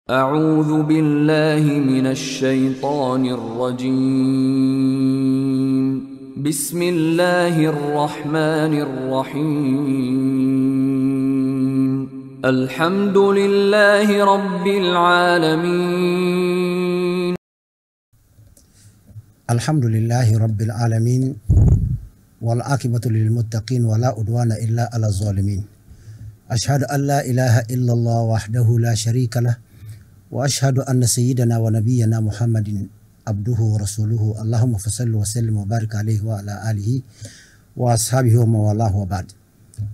أعوذ بالله من الشيطان الرجيم بسم الله الرحمن الرحيم الحمد لله رب العالمين الحمد لله رب العالمين والعاقبة للمتقين ولا عدوان إلا على الظالمين أشهد أن لا إله إلا الله وحده لا شريك له وأشهد أن سيدنا ونبينا محمد عبده ورسوله اللهم صل وسلم وبارك عليه وعلى آله وأصحابه ومن والاه وبعد.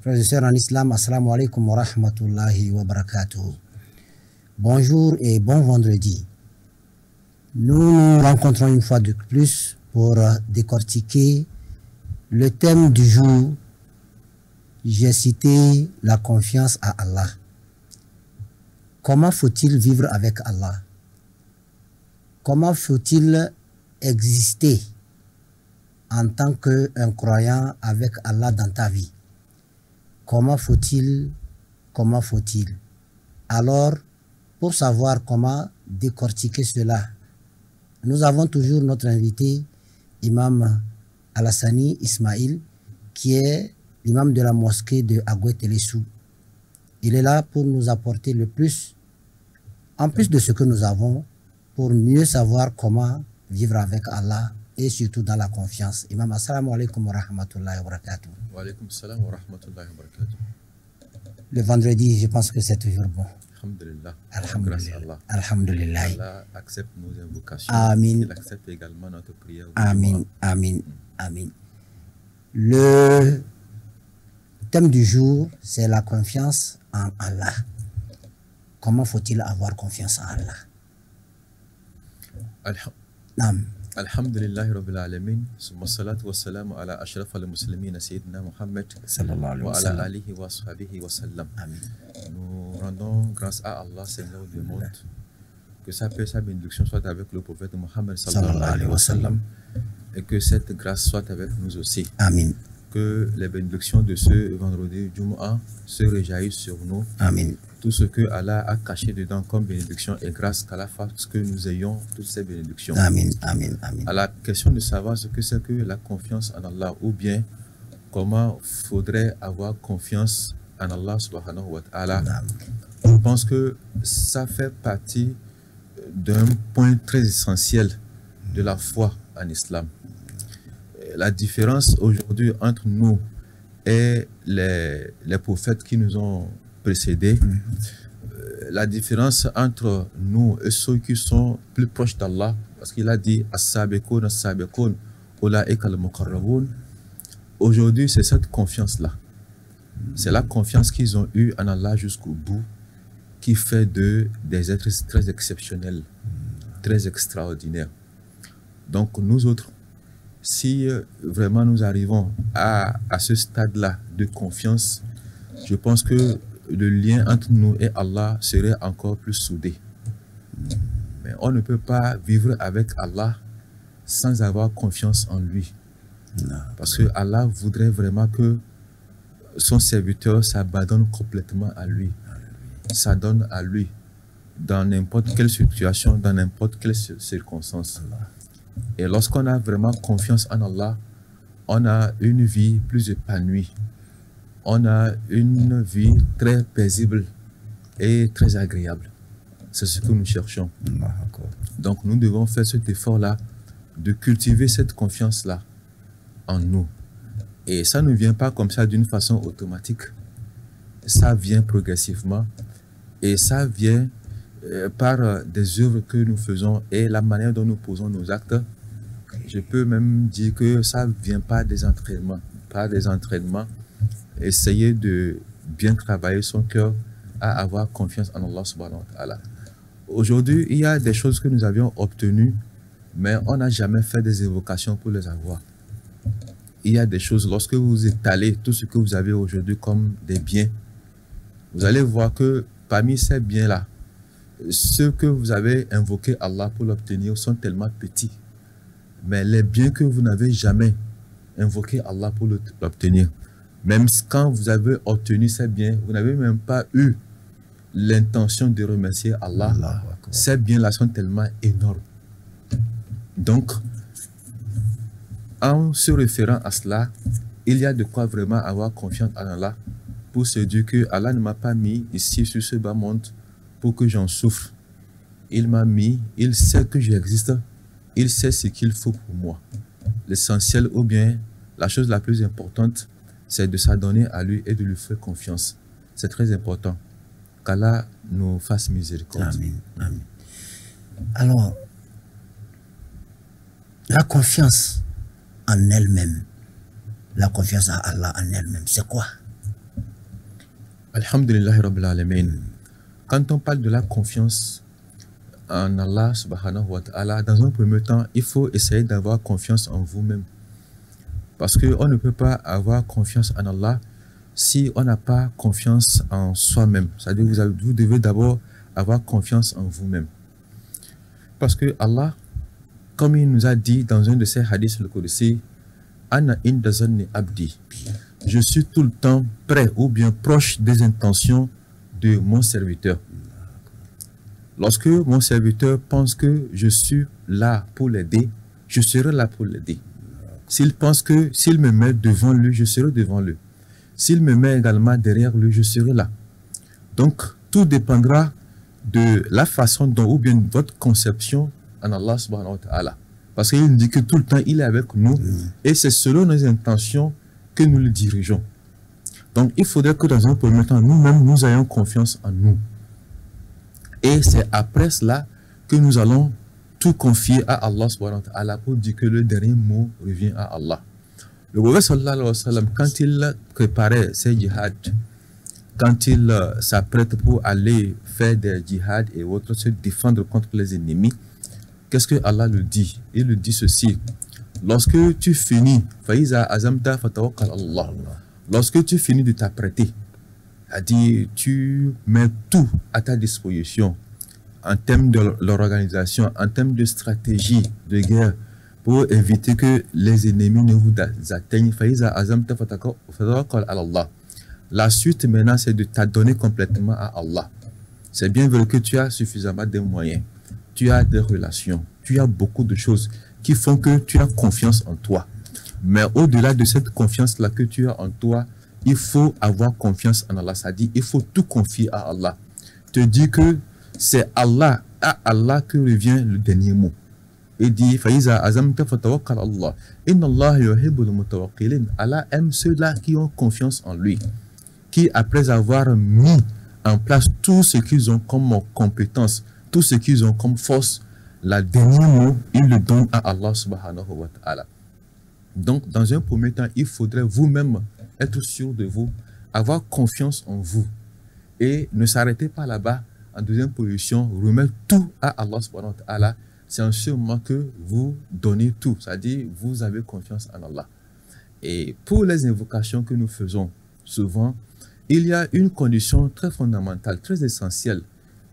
Frères et sœurs en islam, assalamu alaikum wa rahmatullahi wa barakatuh. Bonjour et bon vendredi. Nous nous rencontrons une fois de plus pour décortiquer le thème du jour. J'ai cité la confiance à Allah. Comment faut-il vivre avec Allah? Comment faut-il exister en tant qu'un croyant avec Allah dans ta vie? Comment faut-il? Alors, pour savoir comment décortiquer cela, nous avons toujours notre invité, Imam Alassani Ismail, qui est l'imam de la mosquée de Agoué-Télessou. Il est là pour nous apporter le plus, en plus de ce que nous avons, pour mieux savoir comment vivre avec Allah et surtout dans la confiance. Imam, assalamu alaikum wa rahmatullahi wa barakatuh. Wa alaikum salam wa rahmatullahi wa barakatuh. Le vendredi, je pense que c'est toujours bon. Alhamdulillah. Alhamdulillah. Alhamdulillah. Allah accepte nos invocations. Amin. Il accepte également notre prière. Amin. Amin. Amin. Le thème du jour, c'est la confiance en Allah. Comment faut-il avoir confiance en Allah? Naam. Alhamdulillah Rabbil Alamin. Summa salatu wa salamu ala ashraf al-muslimin Sayyidina Muhammad Sallallahu alayhi wa wa ala sallam. alihi wa sahbihi wa sallam. Amin. Nous rendons grâce à Allah, Seigneur du monde, que sa paix et sa bénédiction soient avec le prophète Muhammad sallallahu alayhi wa sallam, et que cette grâce soit avec nous aussi. Amin. Que les bénédictions de ce vendredi Jumu'ah se réjaillissent sur nous. Amin. Tout ce que Allah a caché dedans comme bénédiction et grâce qu'Allah fasse que nous ayons toutes ces bénédictions. Amin. Amin. Amin. À la question de savoir ce que c'est que la confiance en Allah, ou bien comment faudrait avoir confiance en Allah subhanahu wa ta'ala, je pense que ça fait partie d'un point très essentiel de la foi en islam. La différence aujourd'hui entre nous et les prophètes qui nous ont précédés, la différence entre nous et ceux qui sont plus proches d'Allah, parce qu'il a dit as-sabiqun as-sabiqun ulaika al-muqarrabun. Aujourd'hui, c'est cette confiance-là. C'est la confiance qu'ils ont eue en Allah jusqu'au bout qui fait d'eux des êtres très exceptionnels, très extraordinaires. Donc nous autres, si vraiment nous arrivons à ce stade-là de confiance, je pense que le lien entre nous et Allah serait encore plus soudé. Mais on ne peut pas vivre avec Allah sans avoir confiance en lui. Parce que Allah voudrait vraiment que son serviteur s'abandonne complètement à lui, s'adonne à lui dans n'importe quelle situation, dans n'importe quelle circonstance. Et lorsqu'on a vraiment confiance en Allah, on a une vie plus épanouie. On a une vie très paisible et très agréable. C'est ce que nous cherchons. Donc nous devons faire cet effort-là de cultiver cette confiance-là en nous. Et ça ne vient pas comme ça d'une façon automatique. Ça vient progressivement et ça vient par des œuvres que nous faisons et la manière dont nous posons nos actes. Je peux même dire que ça ne vient pas des entraînements. Pas des entraînements. Essayer de bien travailler son cœur à avoir confiance en Allah subhanahu wa ta'ala. Aujourd'hui, il y a des choses que nous avions obtenues, mais on n'a jamais fait des évocations pour les avoir. Il y a des choses, lorsque vous étalez tout ce que vous avez aujourd'hui comme des biens, vous allez voir que parmi ces biens-là, ceux que vous avez invoqué Allah pour l'obtenir sont tellement petits. Mais les biens que vous n'avez jamais invoqué Allah pour l'obtenir, même quand vous avez obtenu ces biens, vous n'avez même pas eu l'intention de remercier Allah, ces biens-là sont tellement énormes. Donc, en se référant à cela, il y a de quoi vraiment avoir confiance en Allah pour se dire que Allah ne m'a pas mis ici sur ce bas monde pour que j'en souffre. Il m'a mis, il sait que j'existe, il sait ce qu'il faut pour moi. L'essentiel ou bien la chose la plus importante, c'est de s'adonner à lui et de lui faire confiance. C'est très important. Qu'Allah nous fasse miséricorde. Amen. Amen. Alors, la confiance en elle-même, la confiance à Allah en elle-même, c'est quoi? Alhamdulillah Rabbil Alamin. Quand on parle de la confiance en Allah subhanahu wa ta'ala, dans un premier temps, il faut essayer d'avoir confiance en vous-même. Parce qu'on ne peut pas avoir confiance en Allah si on n'a pas confiance en soi-même. C'est-à-dire que vous devez d'abord avoir confiance en vous-même. Parce que Allah, comme il nous a dit dans un de ses hadiths, le Qudsi, Ana inda zanni abdi. Je suis tout le temps prêt ou bien proche des intentions de mon serviteur. Lorsque mon serviteur pense que je suis là pour l'aider, je serai là pour l'aider. S'il pense que s'il me met devant lui, je serai devant lui. S'il me met également derrière lui, je serai là. Donc, tout dépendra de la façon dont, ou bien votre conception en Allah subhanahu wa ta'ala. Parce qu'il dit que tout le temps, il est avec nous et c'est selon nos intentions que nous le dirigeons. Donc, il faudrait que dans un premier temps, nous-mêmes, nous ayons confiance en nous. Et c'est après cela que nous allons tout confier à Allah subhanahu wa ta'ala pour dire que le dernier mot revient à Allah. Le prophète sallallahu alayhi wa sallam, quand il préparait ses djihad, quand il s'apprête pour aller faire des djihad et autres, se défendre contre les ennemis, qu'est-ce que Allah lui dit? Il lui dit ceci: lorsque tu finis, lorsque tu finis de t'apprêter, c'est-à-dire tu mets tout à ta disposition en termes de l'organisation, en termes de stratégie de guerre, pour éviter que les ennemis ne vous atteignent. La suite maintenant, c'est de t'adonner complètement à Allah. C'est bien vrai que tu as suffisamment de moyens, tu as des relations, tu as beaucoup de choses qui font que tu as confiance en toi. Mais au-delà de cette confiance-là que tu as en toi, il faut avoir confiance en Allah. C'est-à-dire, il faut tout confier à Allah. Te dire que c'est Allah, à Allah que revient le dernier mot. Il dit, Allah aime ceux-là qui ont confiance en lui, qui après avoir mis en place tout ce qu'ils ont comme compétence, tout ce qu'ils ont comme force, la dernier mot, ils le donnent à Allah subhanahu wa ta'ala. Donc, dans un premier temps, il faudrait vous-même être sûr de vous, avoir confiance en vous et ne s'arrêtez pas là-bas. En deuxième position, remettre tout à Allah subhanahu wa ta'ala. C'est en ce moment que vous donnez tout, c'est-à-dire vous avez confiance en Allah. Et pour les invocations que nous faisons, souvent, il y a une condition très fondamentale, très essentielle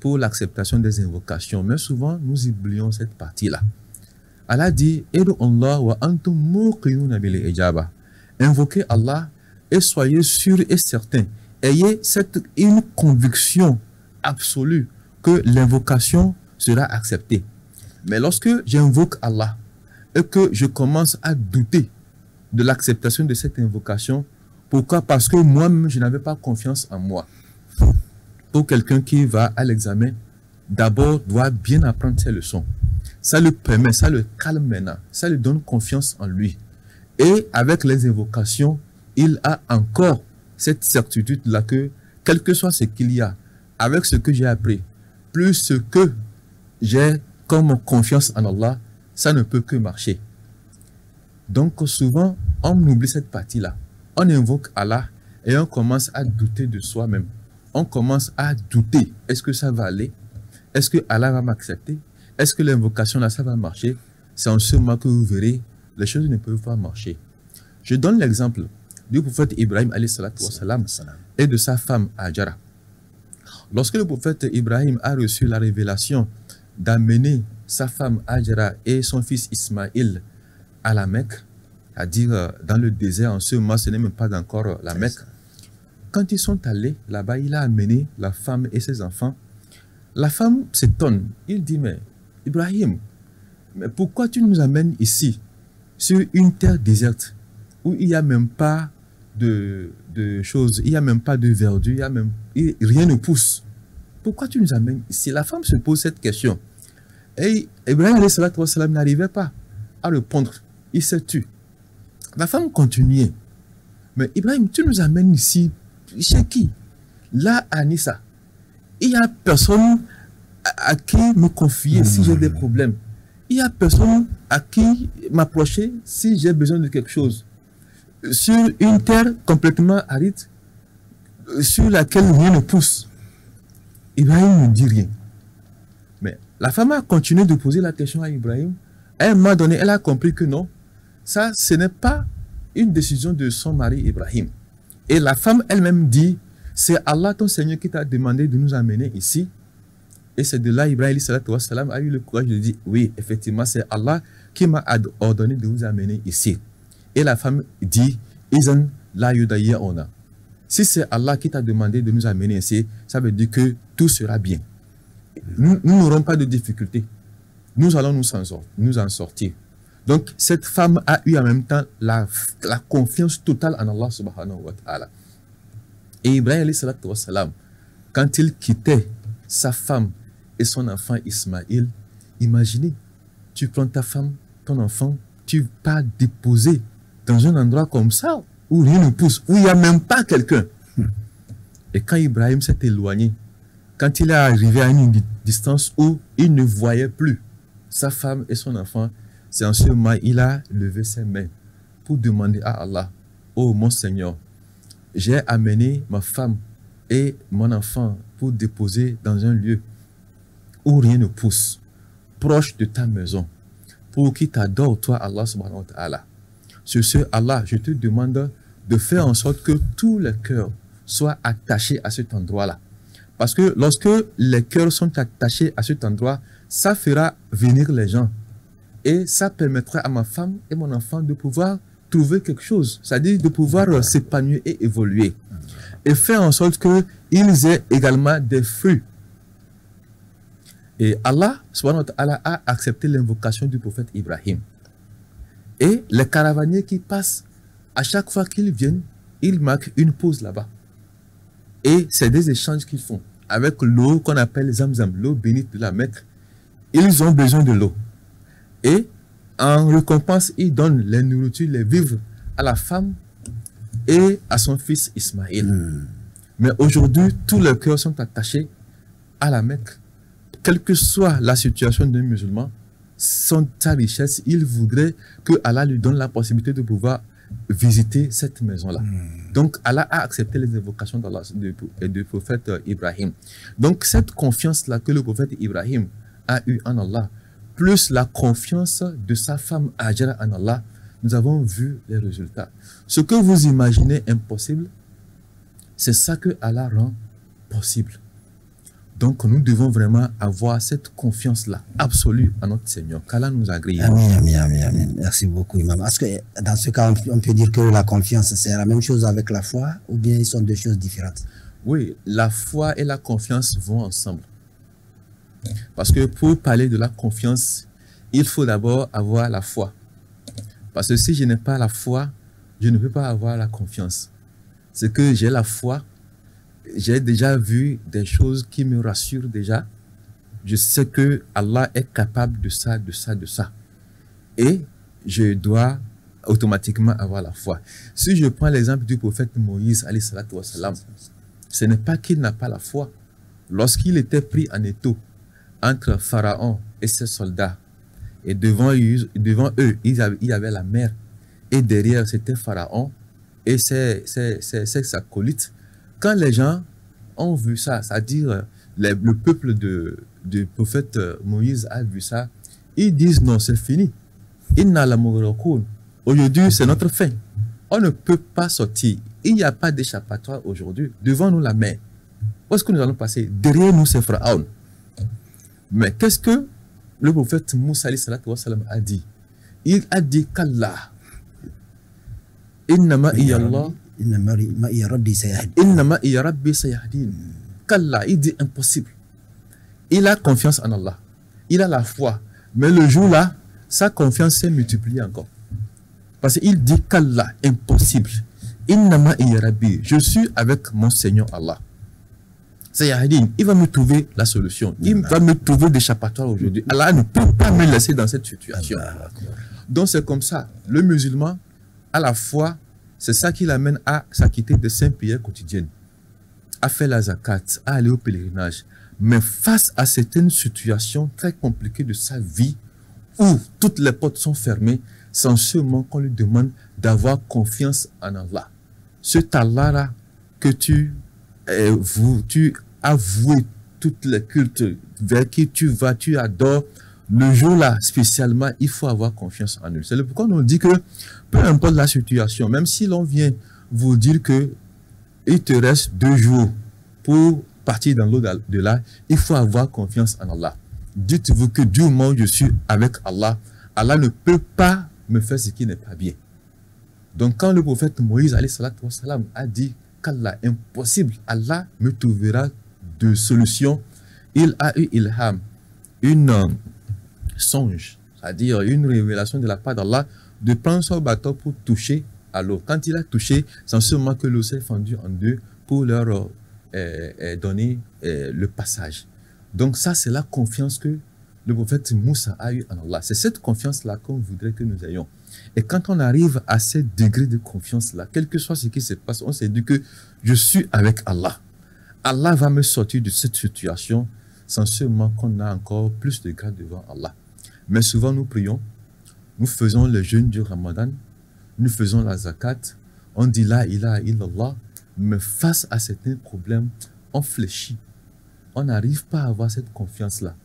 pour l'acceptation des invocations, mais souvent nous oublions cette partie-là. Allah dit, invoquez Allah et soyez sûrs et certains. Ayez une conviction absolue que l'invocation sera acceptée. Mais lorsque j'invoque Allah et que je commence à douter de l'acceptation de cette invocation, pourquoi? Parce que moi-même, je n'avais pas confiance en moi. Pour quelqu'un qui va à l'examen, d'abord doit bien apprendre ses leçons. Ça le permet, ça le calme maintenant, ça lui donne confiance en lui. Et avec les invocations, il a encore cette certitude-là que, quel que soit ce qu'il y a, avec ce que j'ai appris, plus ce que j'ai comme confiance en Allah, ça ne peut que marcher. Donc souvent, on oublie cette partie-là. On invoque Allah et on commence à douter de soi-même. On commence à douter, est-ce que ça va aller? Est-ce que Allah va m'accepter? Est-ce que l'invocation là, ça va marcher? C'est en ce moment que vous verrez, les choses ne peuvent pas marcher. Je donne l'exemple du prophète Ibrahim alayhi salatu wa salam et de sa femme Hajara. Lorsque le prophète Ibrahim a reçu la révélation d'amener sa femme Hajara et son fils Ismaïl à la Mecque, c'est-à-dire dans le désert, en ce moment, ce n'est même pas encore la Mecque. quand ils sont allés là-bas, il a amené la femme et ses enfants. La femme s'étonne. Il dit, mais Ibrahim, mais pourquoi tu nous amènes ici, sur une terre déserte, où il n'y a même pas de choses, il n'y a même pas de verdure, rien ne pousse. Pourquoi tu nous amènes ici? La femme se pose cette question. Et Ibrahim n'arrivait pas à répondre. Il s'est tué. La femme continuait. Mais Ibrahim, tu nous amènes ici, chez qui? Là, à Nissa. Il n'y a personne à qui me confier si j'ai des problèmes. Il n'y a personne à qui m'approcher si j'ai besoin de quelque chose. Sur une terre complètement aride, sur laquelle rien ne pousse. Ibrahim ne dit rien. Mais la femme a continué de poser la question à Ibrahim. À un moment donné, elle a compris que non, ça, ce n'est pas une décision de son mari Ibrahim. Et la femme elle-même dit, c'est Allah ton Seigneur qui t'a demandé de nous amener ici. Et c'est de là Ibrahim a eu le courage de dire, oui, effectivement, c'est Allah qui m'a ordonné de vous amener ici. Et la femme dit, Izan la yudaïa ona. Si c'est Allah qui t'a demandé de nous amener ici, ça veut dire que tout sera bien. Nous n'aurons pas de difficultés. Nous allons nous en sortir. Donc, cette femme a eu en même temps la confiance totale en Allah subhanahu wa ta'ala. Et Ibrahim, quand il quittait sa femme et son enfant Ismaïl, imaginez, tu prends ta femme, ton enfant, tu pars déposer dans un endroit comme ça, où rien ne pousse, où il n'y a même pas quelqu'un. Et quand Ibrahim s'est éloigné, quand il est arrivé à une distance où il ne voyait plus sa femme et son enfant, c'est en ce moment il a levé ses mains pour demander à Allah, oh mon Seigneur, j'ai amené ma femme et mon enfant pour déposer dans un lieu où rien ne pousse, proche de ta maison, pour qu'ils t'adorent, toi, Allah subhanahu wa ta'ala. Sur ce, Allah, je te demande de faire en sorte que tous les cœurs soient attachés à cet endroit-là. Parce que lorsque les cœurs sont attachés à cet endroit, ça fera venir les gens. Et ça permettra à ma femme et mon enfant de pouvoir trouver quelque chose, c'est-à-dire de pouvoir s'épanouir et évoluer. Et faire en sorte qu'ils aient également des fruits. Et Allah, subhanahu wa ta'ala, a accepté l'invocation du prophète Ibrahim. Et les caravaniers qui passent, à chaque fois qu'ils viennent, ils marquent une pause là-bas. Et c'est des échanges qu'ils font avec l'eau qu'on appelle Zamzam, l'eau bénite de la Mecque. Ils ont besoin de l'eau. Et en récompense, ils donnent les nourritures, les vivres à la femme et à son fils Ismaël. Mais aujourd'hui, tous les cœurs sont attachés à la Mecque. Quelle que soit la situation d'un musulman, sa richesse, il voudrait que Allah lui donne la possibilité de pouvoir visiter cette maison-là. Donc, Allah a accepté les invocations d'Allah et du prophète Ibrahim. Donc, cette confiance-là que le prophète Ibrahim a eue en Allah, plus la confiance de sa femme Hajara en Allah, nous avons vu les résultats. Ce que vous imaginez impossible, c'est ça que Allah rend possible. Donc, nous devons vraiment avoir cette confiance-là, absolue à notre Seigneur. Qu'Allah nous agrée. Amin, amin, amin, amin. Merci beaucoup, Imam. Est-ce que dans ce cas, on peut dire que la confiance, c'est la même chose avec la foi, ou bien ils sont deux choses différentes? Oui, la foi et la confiance vont ensemble. Parce que pour parler de la confiance, il faut d'abord avoir la foi. Parce que si je n'ai pas la foi, je ne peux pas avoir la confiance. C'est que j'ai la foi, j'ai déjà vu des choses qui me rassurent déjà. Je sais que Allah est capable de ça, de ça, de ça. Et je dois automatiquement avoir la foi. Si je prends l'exemple du prophète Moïse, alayhi salatu wa salam, ce n'est pas qu'il n'a pas la foi. Lorsqu'il était pris en étau entre Pharaon et ses soldats, et devant eux, il y avait la mer, et derrière c'était Pharaon et ses acolytes. Quand les gens ont vu ça, c'est-à-dire le peuple du prophète Moïse a vu ça, ils disent non, c'est fini. Aujourd'hui, c'est notre fin. On ne peut pas sortir. Il n'y a pas d'échappatoire aujourd'hui. Devant nous, la mer. Où est-ce que nous allons passer? Derrière nous, c'est Pharaon. Mais qu'est-ce que le prophète Moussa a dit? Il a dit qu'Allah, innama iyallah Innama iya rabbi sayahdin. Kalla, il dit impossible. Il a confiance en Allah. Il a la foi. Mais le jour-là, sa confiance s'est multipliée encore. Parce qu'il dit Kalla, impossible. Innama iya rabbi. Je suis avec mon Seigneur Allah. Sayahdin, il va me trouver la solution. Il va me trouver d'échappatoire aujourd'hui. Allah ne peut pas me laisser dans cette situation. Donc c'est comme ça. Le musulman, à la foi, c'est ça qui l'amène à s'acquitter de 5 prières quotidiennes, à faire la zakat, à aller au pèlerinage. Mais face à certaines situations très compliquées de sa vie, où toutes les portes sont fermées, c'est en ce moment qu'on lui demande d'avoir confiance en Allah. Cet Allah-là que tu as voué toutes les cultes, vers qui tu vas, tu adores, le jour-là, spécialement, il faut avoir confiance en eux. C'est pourquoi on dit que, peu importe la situation, même si l'on vient vous dire que il te reste 2 jours pour partir dans l'au-delà, il faut avoir confiance en Allah. Dites-vous que du moment où je suis avec Allah, Allah ne peut pas me faire ce qui n'est pas bien. Donc quand le prophète Moïse a dit qu'Allah est impossible, Allah me trouvera de solutions, il a eu ilham, une songe, c'est-à-dire une révélation de la part d'Allah, de prendre son bâton pour toucher à l'eau. Quand il a touché, c'est en ce moment que l'eau s'est fendue en deux pour leur donner le passage. Donc ça, c'est la confiance que le prophète Moussa a eu en Allah. C'est cette confiance-là qu'on voudrait que nous ayons. Et quand on arrive à ce degré de confiance-là, quel que soit ce qui se passe, on s'est dit que je suis avec Allah. Allah va me sortir de cette situation. C'est en ce moment qu'on a encore plus de grâce devant Allah. Mais souvent nous prions, nous faisons le jeûne du Ramadan, nous faisons la zakat, on dit la ilaha illallah, mais face à certains problèmes, on fléchit. On n'arrive pas à avoir cette confiance-là.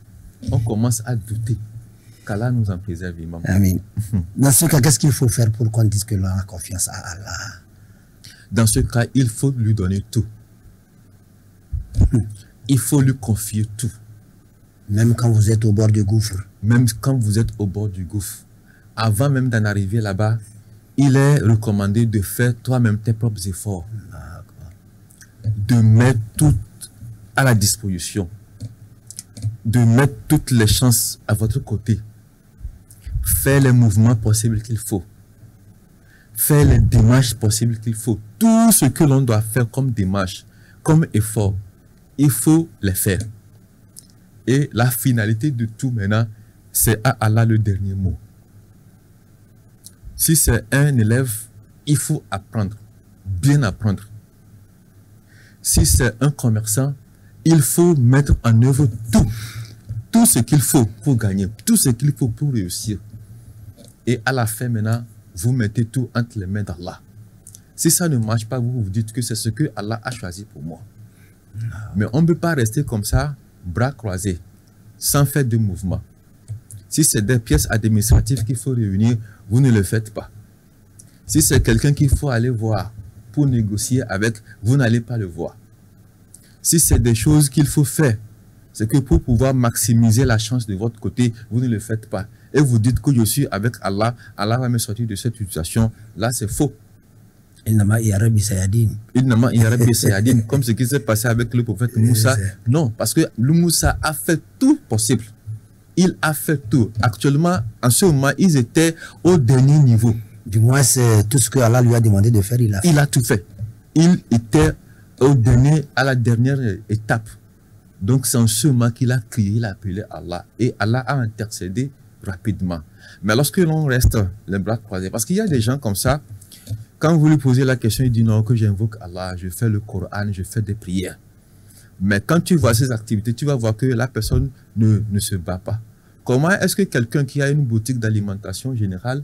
On commence à douter qu'Allah nous en préserve. Amen. Dans ce cas, qu'est-ce qu'il faut faire pour qu'on dise que l'on a confiance à Allah? Dans ce cas, il faut lui donner tout. Il faut lui confier tout. Même quand vous êtes au bord du gouffre. Même quand vous êtes au bord du gouffre. Avant même d'en arriver là-bas, il est recommandé de faire toi-même tes propres efforts. De mettre tout à la disposition. De mettre toutes les chances à votre côté. Faire les mouvements possibles qu'il faut. Faire les démarches possibles qu'il faut. Tout ce que l'on doit faire comme démarche, comme effort, il faut les faire. Et la finalité de tout maintenant, c'est à Allah le dernier mot. Si c'est un élève, il faut apprendre, bien apprendre. Si c'est un commerçant, il faut mettre en œuvre tout ce qu'il faut pour gagner, tout ce qu'il faut pour réussir. Et à la fin maintenant, vous mettez tout entre les mains d'Allah. Si ça ne marche pas, vous vous dites que c'est ce que Allah a choisi pour moi. Mais on ne peut pas rester comme ça, bras croisés, sans faire de mouvement. Si c'est des pièces administratives qu'il faut réunir, vous ne le faites pas. Si c'est quelqu'un qu'il faut aller voir pour négocier avec, vous n'allez pas le voir. Si c'est des choses qu'il faut faire, c'est que pour pouvoir maximiser la chance de votre côté, vous ne le faites pas. Et vous dites que je suis avec Allah, Allah va me sortir de cette situation. Là, c'est faux. Innama iya rabbi sayadin. Innama iya rabbi sayadin, comme ce qui s'est passé avec le prophète Moussa. Non, parce que le Moussa a fait tout possible. Il a fait tout. Actuellement, en ce moment, ils étaient au dernier niveau. Du moins, c'est tout ce que Allah lui a demandé de faire, il a fait. Il a tout fait. Il était à la dernière étape. Donc, c'est en ce moment qu'il a crié, il a appelé Allah. Et Allah a intercédé rapidement. Mais lorsque l'on reste les bras croisés, parce qu'il y a des gens comme ça, quand vous lui posez la question, il dit non, que j'invoque Allah, je fais le Coran, je fais des prières. Mais quand tu vois ces activités, tu vas voir que la personne ne se bat pas. Comment est-ce que quelqu'un qui a une boutique d'alimentation générale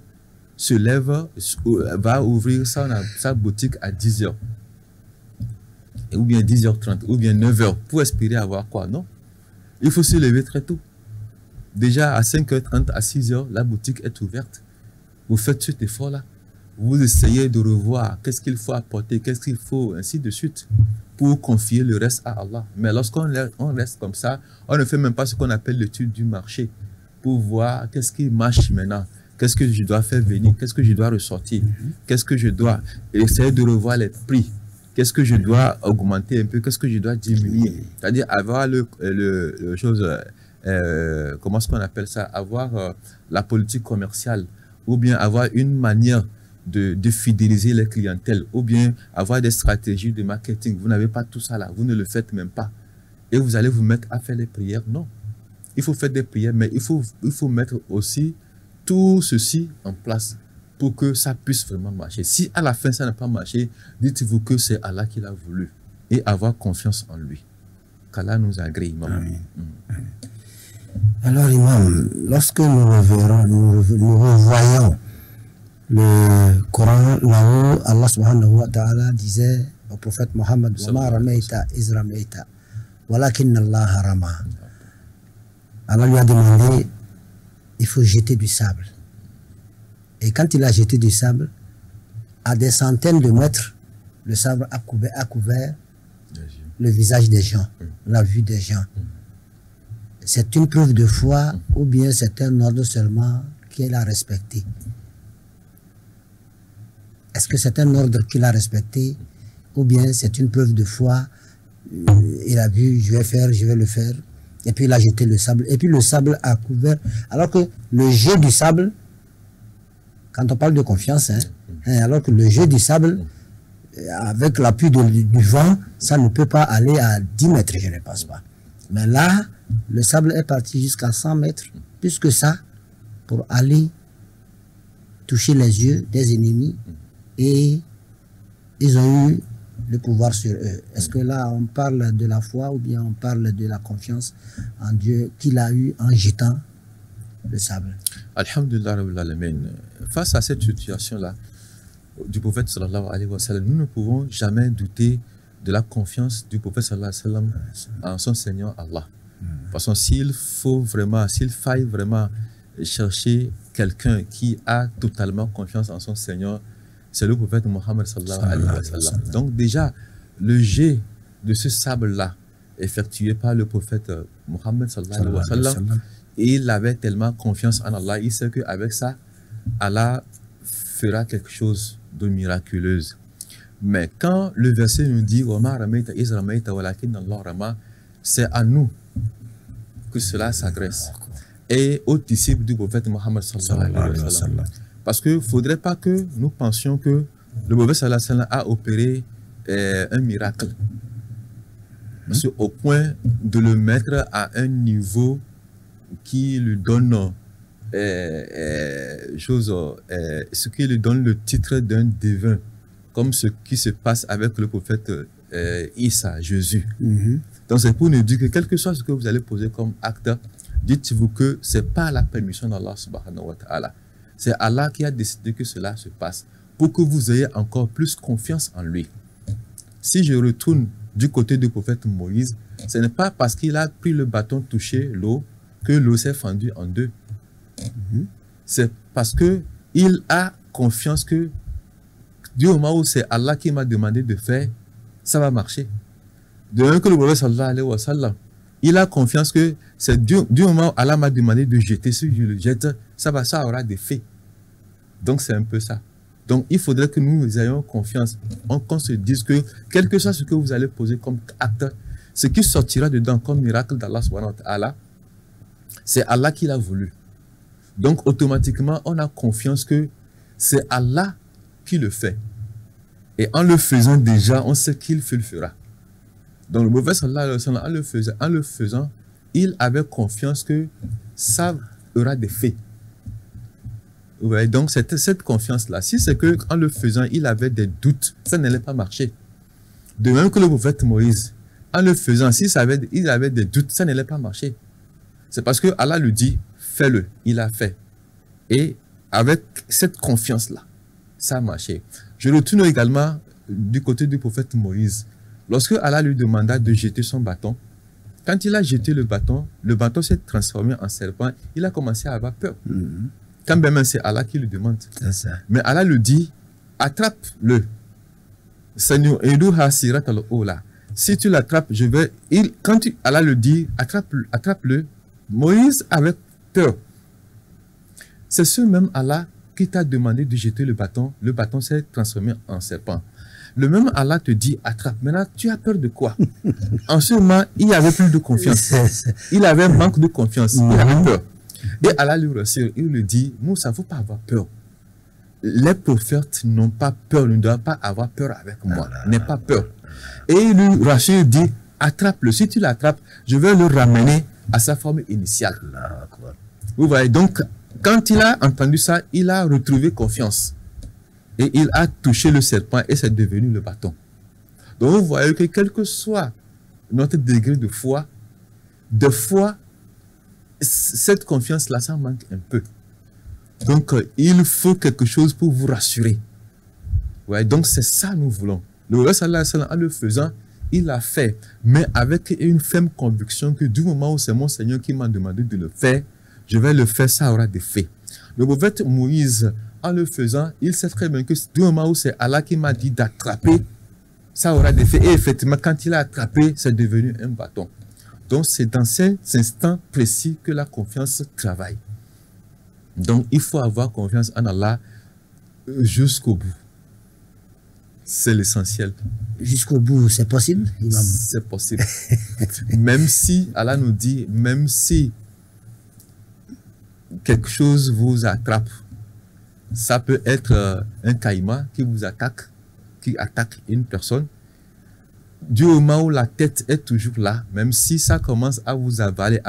se lève, va ouvrir sa boutique à 10h, ou bien 10h30, ou bien 9h, pour espérer avoir quoi? Non. Il faut se lever très tôt. Déjà à 5h30, à 6h, la boutique est ouverte. Vous faites cet effort-là. Vous essayez de revoir qu'est-ce qu'il faut apporter, qu'est-ce qu'il faut, ainsi de suite, pour confier le reste à Allah. Mais lorsqu'on reste comme ça, on ne fait même pas ce qu'on appelle l'étude du marché, pour voir qu'est-ce qui marche maintenant, Qu'est-ce que je dois faire venir? Qu'est-ce que je dois ressortir? Qu'est-ce que je dois essayer de revoir les prix? Qu'est-ce que je dois augmenter un peu? Qu'est-ce que je dois diminuer? C'est-à-dire avoir le chose, comment est-ce qu'on appelle ça? Avoir la politique commerciale, ou bien avoir une manière de fidéliser les clientèles, ou bien avoir des stratégies de marketing. Vous n'avez pas tout ça là, vous ne le faites même pas. Et vous allez vous mettre à faire les prières? Non. Il faut faire des prières, mais il faut mettre aussi tout ceci en place pour que ça puisse vraiment marcher. Si à la fin ça n'a pas marché, dites-vous que c'est Allah qui l'a voulu et avoir confiance en lui. Qu'Allah nous agrée, Imam. Amen. Alors, Imam, lorsque nous revoyons le Coran, là-haut, Allah subhanahu wa ta'ala disait au prophète Mohammed, وَمَا رَمَيْتَ إِذْ رَمَيْتَ وَلَكِنَّ اللَّهَ رَمَى. Allah lui a demandé, il faut jeter du sable. Et quand il a jeté du sable, à des centaines de mètres, le sable a couvert le visage des gens, la vue des gens. C'est une preuve de foi ou bien c'est un ordre seulement qu'il a respecté? Est-ce que c'est un ordre qu'il a respecté ou bien c'est une preuve de foi? Il a vu, je vais le faire. Et puis il a jeté le sable. Et puis le sable a couvert. Alors que le jet du sable, quand on parle de confiance, alors que le jet du sable, avec l'appui du vent, ça ne peut pas aller à 10 mètres, je ne pense pas. Mais là, le sable est parti jusqu'à 100 mètres, plus que ça, pour aller toucher les yeux des ennemis. Et ils ont eu le pouvoir sur eux. Est-ce que là, on parle de la foi ou bien on parle de la confiance en Dieu qu'il a eu en jetant le sable? Alhamdulillah Rabbil Alamin. Face à cette situation-là du prophète sallallahu alayhi wa sallam, nous ne pouvons jamais douter de la confiance du prophète sallallahu alayhi wa sallam en son Seigneur Allah. Parce que s'il faille vraiment chercher quelqu'un qui a totalement confiance en son Seigneur, c'est le prophète Mohammed sallallahu alayhi wa sallam. Donc déjà, le jet de ce sable-là, effectué par le prophète Mohammed sallallahu alayhi wa sallam, il avait tellement confiance en Allah, il sait qu'avec ça, Allah fera quelque chose de miraculeuse. Mais quand le verset nous dit c'est à nous que cela s'adresse et aux disciples du prophète Mohammed sallallahu alayhi wa sallam. Parce qu'il ne faudrait pas que nous pensions que le prophète sallallahu alayhi wa sallam a opéré un miracle. Parce qu'au point de le mettre à un niveau qui lui donne ce qui lui donne le titre d'un divin, comme ce qui se passe avec le prophète Issa, Jésus. Donc c'est pour nous dire que quel que soit ce que vous allez poser comme acte, dites-vous que ce n'est pas la permission d'Allah subhanahu wa ta'ala. C'est Allah qui a décidé que cela se passe pour que vous ayez encore plus confiance en lui. Si je retourne du côté du prophète Moïse, ce n'est pas parce qu'il a pris le bâton, touché l'eau, que l'eau s'est fendue en deux. C'est parce qu'il a confiance que du moment où c'est Allah qui m'a demandé de faire, ça va marcher. De même que le prophète sallallahu alayhi wa sallam, il a confiance que c'est du moment où Allah m'a demandé de jeter, si je le jette, ça aura des faits. Donc c'est un peu ça. Donc il faudrait que nous ayons confiance, qu'on se dise que quel que soit ce que vous allez poser comme acte, ce qui sortira dedans comme miracle d'Allah subhanahu wa ta'ala, c'est Allah qui l'a voulu. Donc automatiquement on a confiance que c'est Allah qui le fait. Et en le faisant déjà, on sait qu'il le fera. Donc le prophète sallallahu alayhi wa sallam, en le faisant, il avait confiance que ça aura des faits. Ouais, donc cette confiance-là, si c'est qu'en le faisant, il avait des doutes, ça n'allait pas marcher. De même que le prophète Moïse, en le faisant, il avait des doutes, ça n'allait pas marcher. C'est parce que Allah lui dit, fais-le, il a fait. Et avec cette confiance-là, ça a marché. Je retourne également du côté du prophète Moïse. Lorsque Allah lui demanda de jeter son bâton, quand il a jeté le bâton s'est transformé en serpent, il a commencé à avoir peur. Quand même c'est Allah qui lui demande. Mais Allah lui dit, attrape-le. Si tu l'attrapes, Allah lui dit, attrape-le. Moïse avait peur. c'est ce même Allah qui t'a demandé de jeter le bâton s'est transformé en serpent. Le même Allah te dit attrape. Maintenant, tu as peur de quoi? En ce moment, il n'y avait plus de confiance. Il avait un manque de confiance. Il avait peur. Et Allah lui rassure, il lui dit, Moussa, il ne faut pas avoir peur. Les prophètes n'ont pas peur, ne doivent pas avoir peur avec moi. N'aie pas peur. Et il lui rassure, il dit, attrape-le. Si tu l'attrapes, je vais le ramener à sa forme initiale. Vous voyez, donc, quand il a entendu ça, il a retrouvé confiance. Et il a touché le serpent et c'est devenu le bâton. Donc vous voyez que quel que soit notre degré de foi, des fois, cette confiance-là, ça manque un peu. Donc il faut quelque chose pour vous rassurer. Ouais, donc c'est ça nous voulons. Le prophète sallallahu alayhi wa sallam, en le faisant, il l'a fait, mais avec une ferme conviction que du moment où c'est mon Seigneur qui m'a demandé de le faire, je vais le faire, ça aura des faits. Le prophète Moïse, en le faisant, il sait très bien que du moment où c'est Allah qui m'a dit d'attraper, ça aura des faits. Et effectivement, quand il a attrapé, c'est devenu un bâton. Donc, c'est dans cet instant précis que la confiance travaille. Donc, il faut avoir confiance en Allah jusqu'au bout. C'est l'essentiel. Jusqu'au bout, c'est possible, imam? C'est possible. Même si, Allah nous dit, même si quelque chose vous attrape, ça peut être un caïman qui vous attaque, qui attaque une personne. Du moment où la tête est toujours là, même si ça commence à vous avaler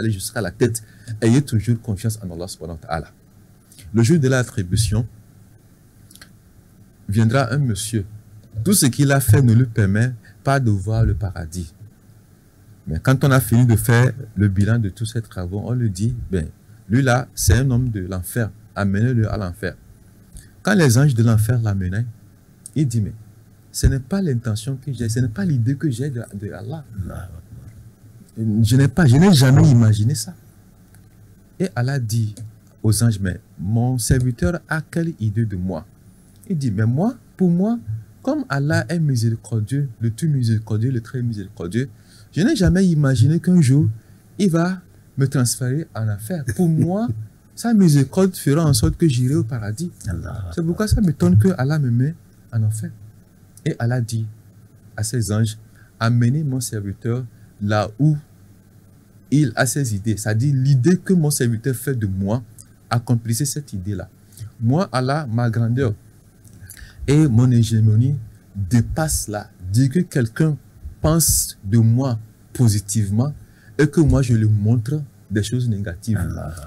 jusqu'à la tête, ayez toujours confiance en Allah subhanahu wa ta'ala. Le jour de l'attribution, viendra un monsieur. Tout ce qu'il a fait ne lui permet pas de voir le paradis. Mais quand on a fini de faire le bilan de tous ces travaux, on lui dit, ben, lui là, c'est un homme de l'enfer. Amenez-le à l'enfer. Quand les anges de l'enfer l'amenaient, il dit, mais ce n'est pas l'intention que j'ai, ce n'est pas l'idée que j'ai de Allah. Je n'ai jamais imaginé ça. Et Allah dit aux anges, mais mon serviteur a quelle idée de moi? Il dit, mais moi, pour moi, comme Allah est miséricordieux, le tout miséricordieux, le très miséricordieux, je n'ai jamais imaginé qu'un jour, il va me transférer en enfer. Pour moi, sa miséricorde fera en sorte que j'irai au paradis. C'est pourquoi ça m'étonne que Allah me met en enfer. Et Allah dit à ses anges, amenez mon serviteur là où il a ses idées. C'est-à-dire l'idée que mon serviteur fait de moi, accomplissez cette idée-là. Moi, Allah, ma grandeur et mon hégémonie dépassent là. Dire que quelqu'un pense de moi positivement et que moi je lui montre des choses négatives.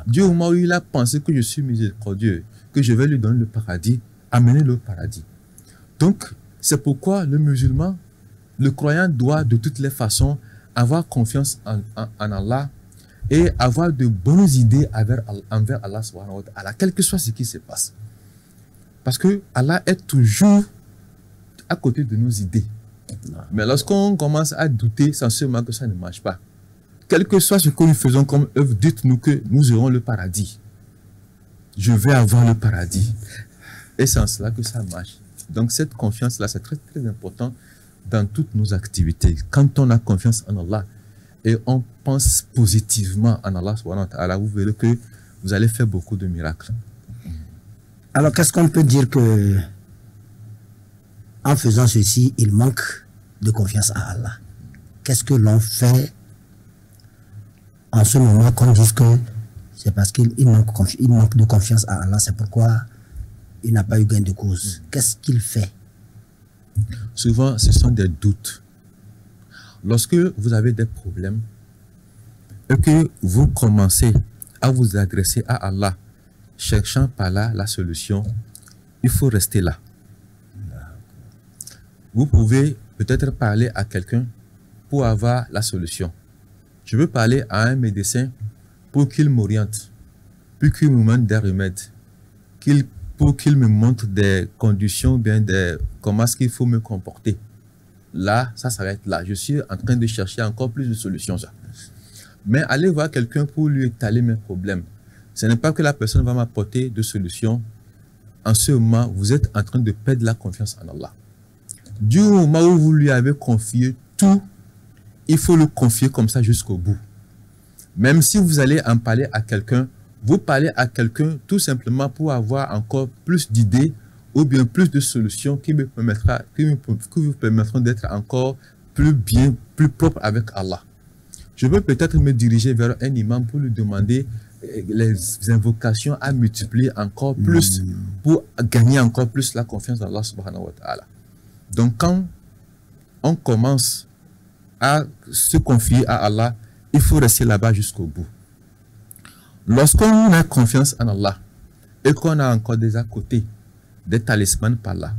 Du moment où il a pensé que je suis miséricordieux, que je vais lui donner le paradis, amenez-le au paradis. Donc, c'est pourquoi le musulman, le croyant doit de toutes les façons avoir confiance en Allah et avoir de bonnes idées envers Allah subhanahu wa ta'ala, quel que soit ce qui se passe. Parce que Allah est toujours à côté de nos idées. Mais lorsqu'on commence à douter, c'est sûrement que ça ne marche pas. Quel que soit ce que nous faisons comme œuvre, dites-nous que nous aurons le paradis. Je vais avoir le paradis. Et c'est en cela que ça marche. Donc cette confiance-là, c'est très très important dans toutes nos activités. Quand on a confiance en Allah et on pense positivement en Allah, vous verrez que vous allez faire beaucoup de miracles. Alors qu'est-ce qu'on peut dire que en faisant ceci, il manque de confiance à Allah? Qu'est-ce que l'on fait en ce moment qu'on dise que c'est parce qu'il manque de confiance à Allah, c'est pourquoi il n'a pas eu gain de cause? Qu'est-ce qu'il fait? Souvent, ce sont des doutes. Lorsque vous avez des problèmes et que vous commencez à vous adresser à Allah, cherchant par là la solution, il faut rester là. Vous pouvez peut-être parler à quelqu'un pour avoir la solution. Je veux parler à un médecin pour qu'il m'oriente, pour qu'il me montre des remèdes, pour qu'il me montre des conditions, bien comment est-ce qu'il faut me comporter. Là, ça s'arrête là. Je suis en train de chercher encore plus de solutions. Ça. Mais aller voir quelqu'un pour lui étaler mes problèmes, ce n'est pas que la personne va m'apporter de solutions. En ce moment, vous êtes en train de perdre la confiance en Allah. Du moment où vous lui avez confié tout, il faut le confier comme ça jusqu'au bout. Même si vous allez en parler à quelqu'un, Vous parlez à quelqu'un tout simplement pour avoir encore plus d'idées ou bien plus de solutions qui vous permettront d'être encore plus bien, plus propre avec Allah. Je veux peut-être me diriger vers un imam pour lui demander les invocations à multiplier encore plus pour gagner encore plus la confiance d'Allah subhanahu wa ta'ala. Donc quand on commence à se confier à Allah, il faut rester là-bas jusqu'au bout. Lorsqu'on a confiance en Allah et qu'on a encore des à côté, des talismans par là,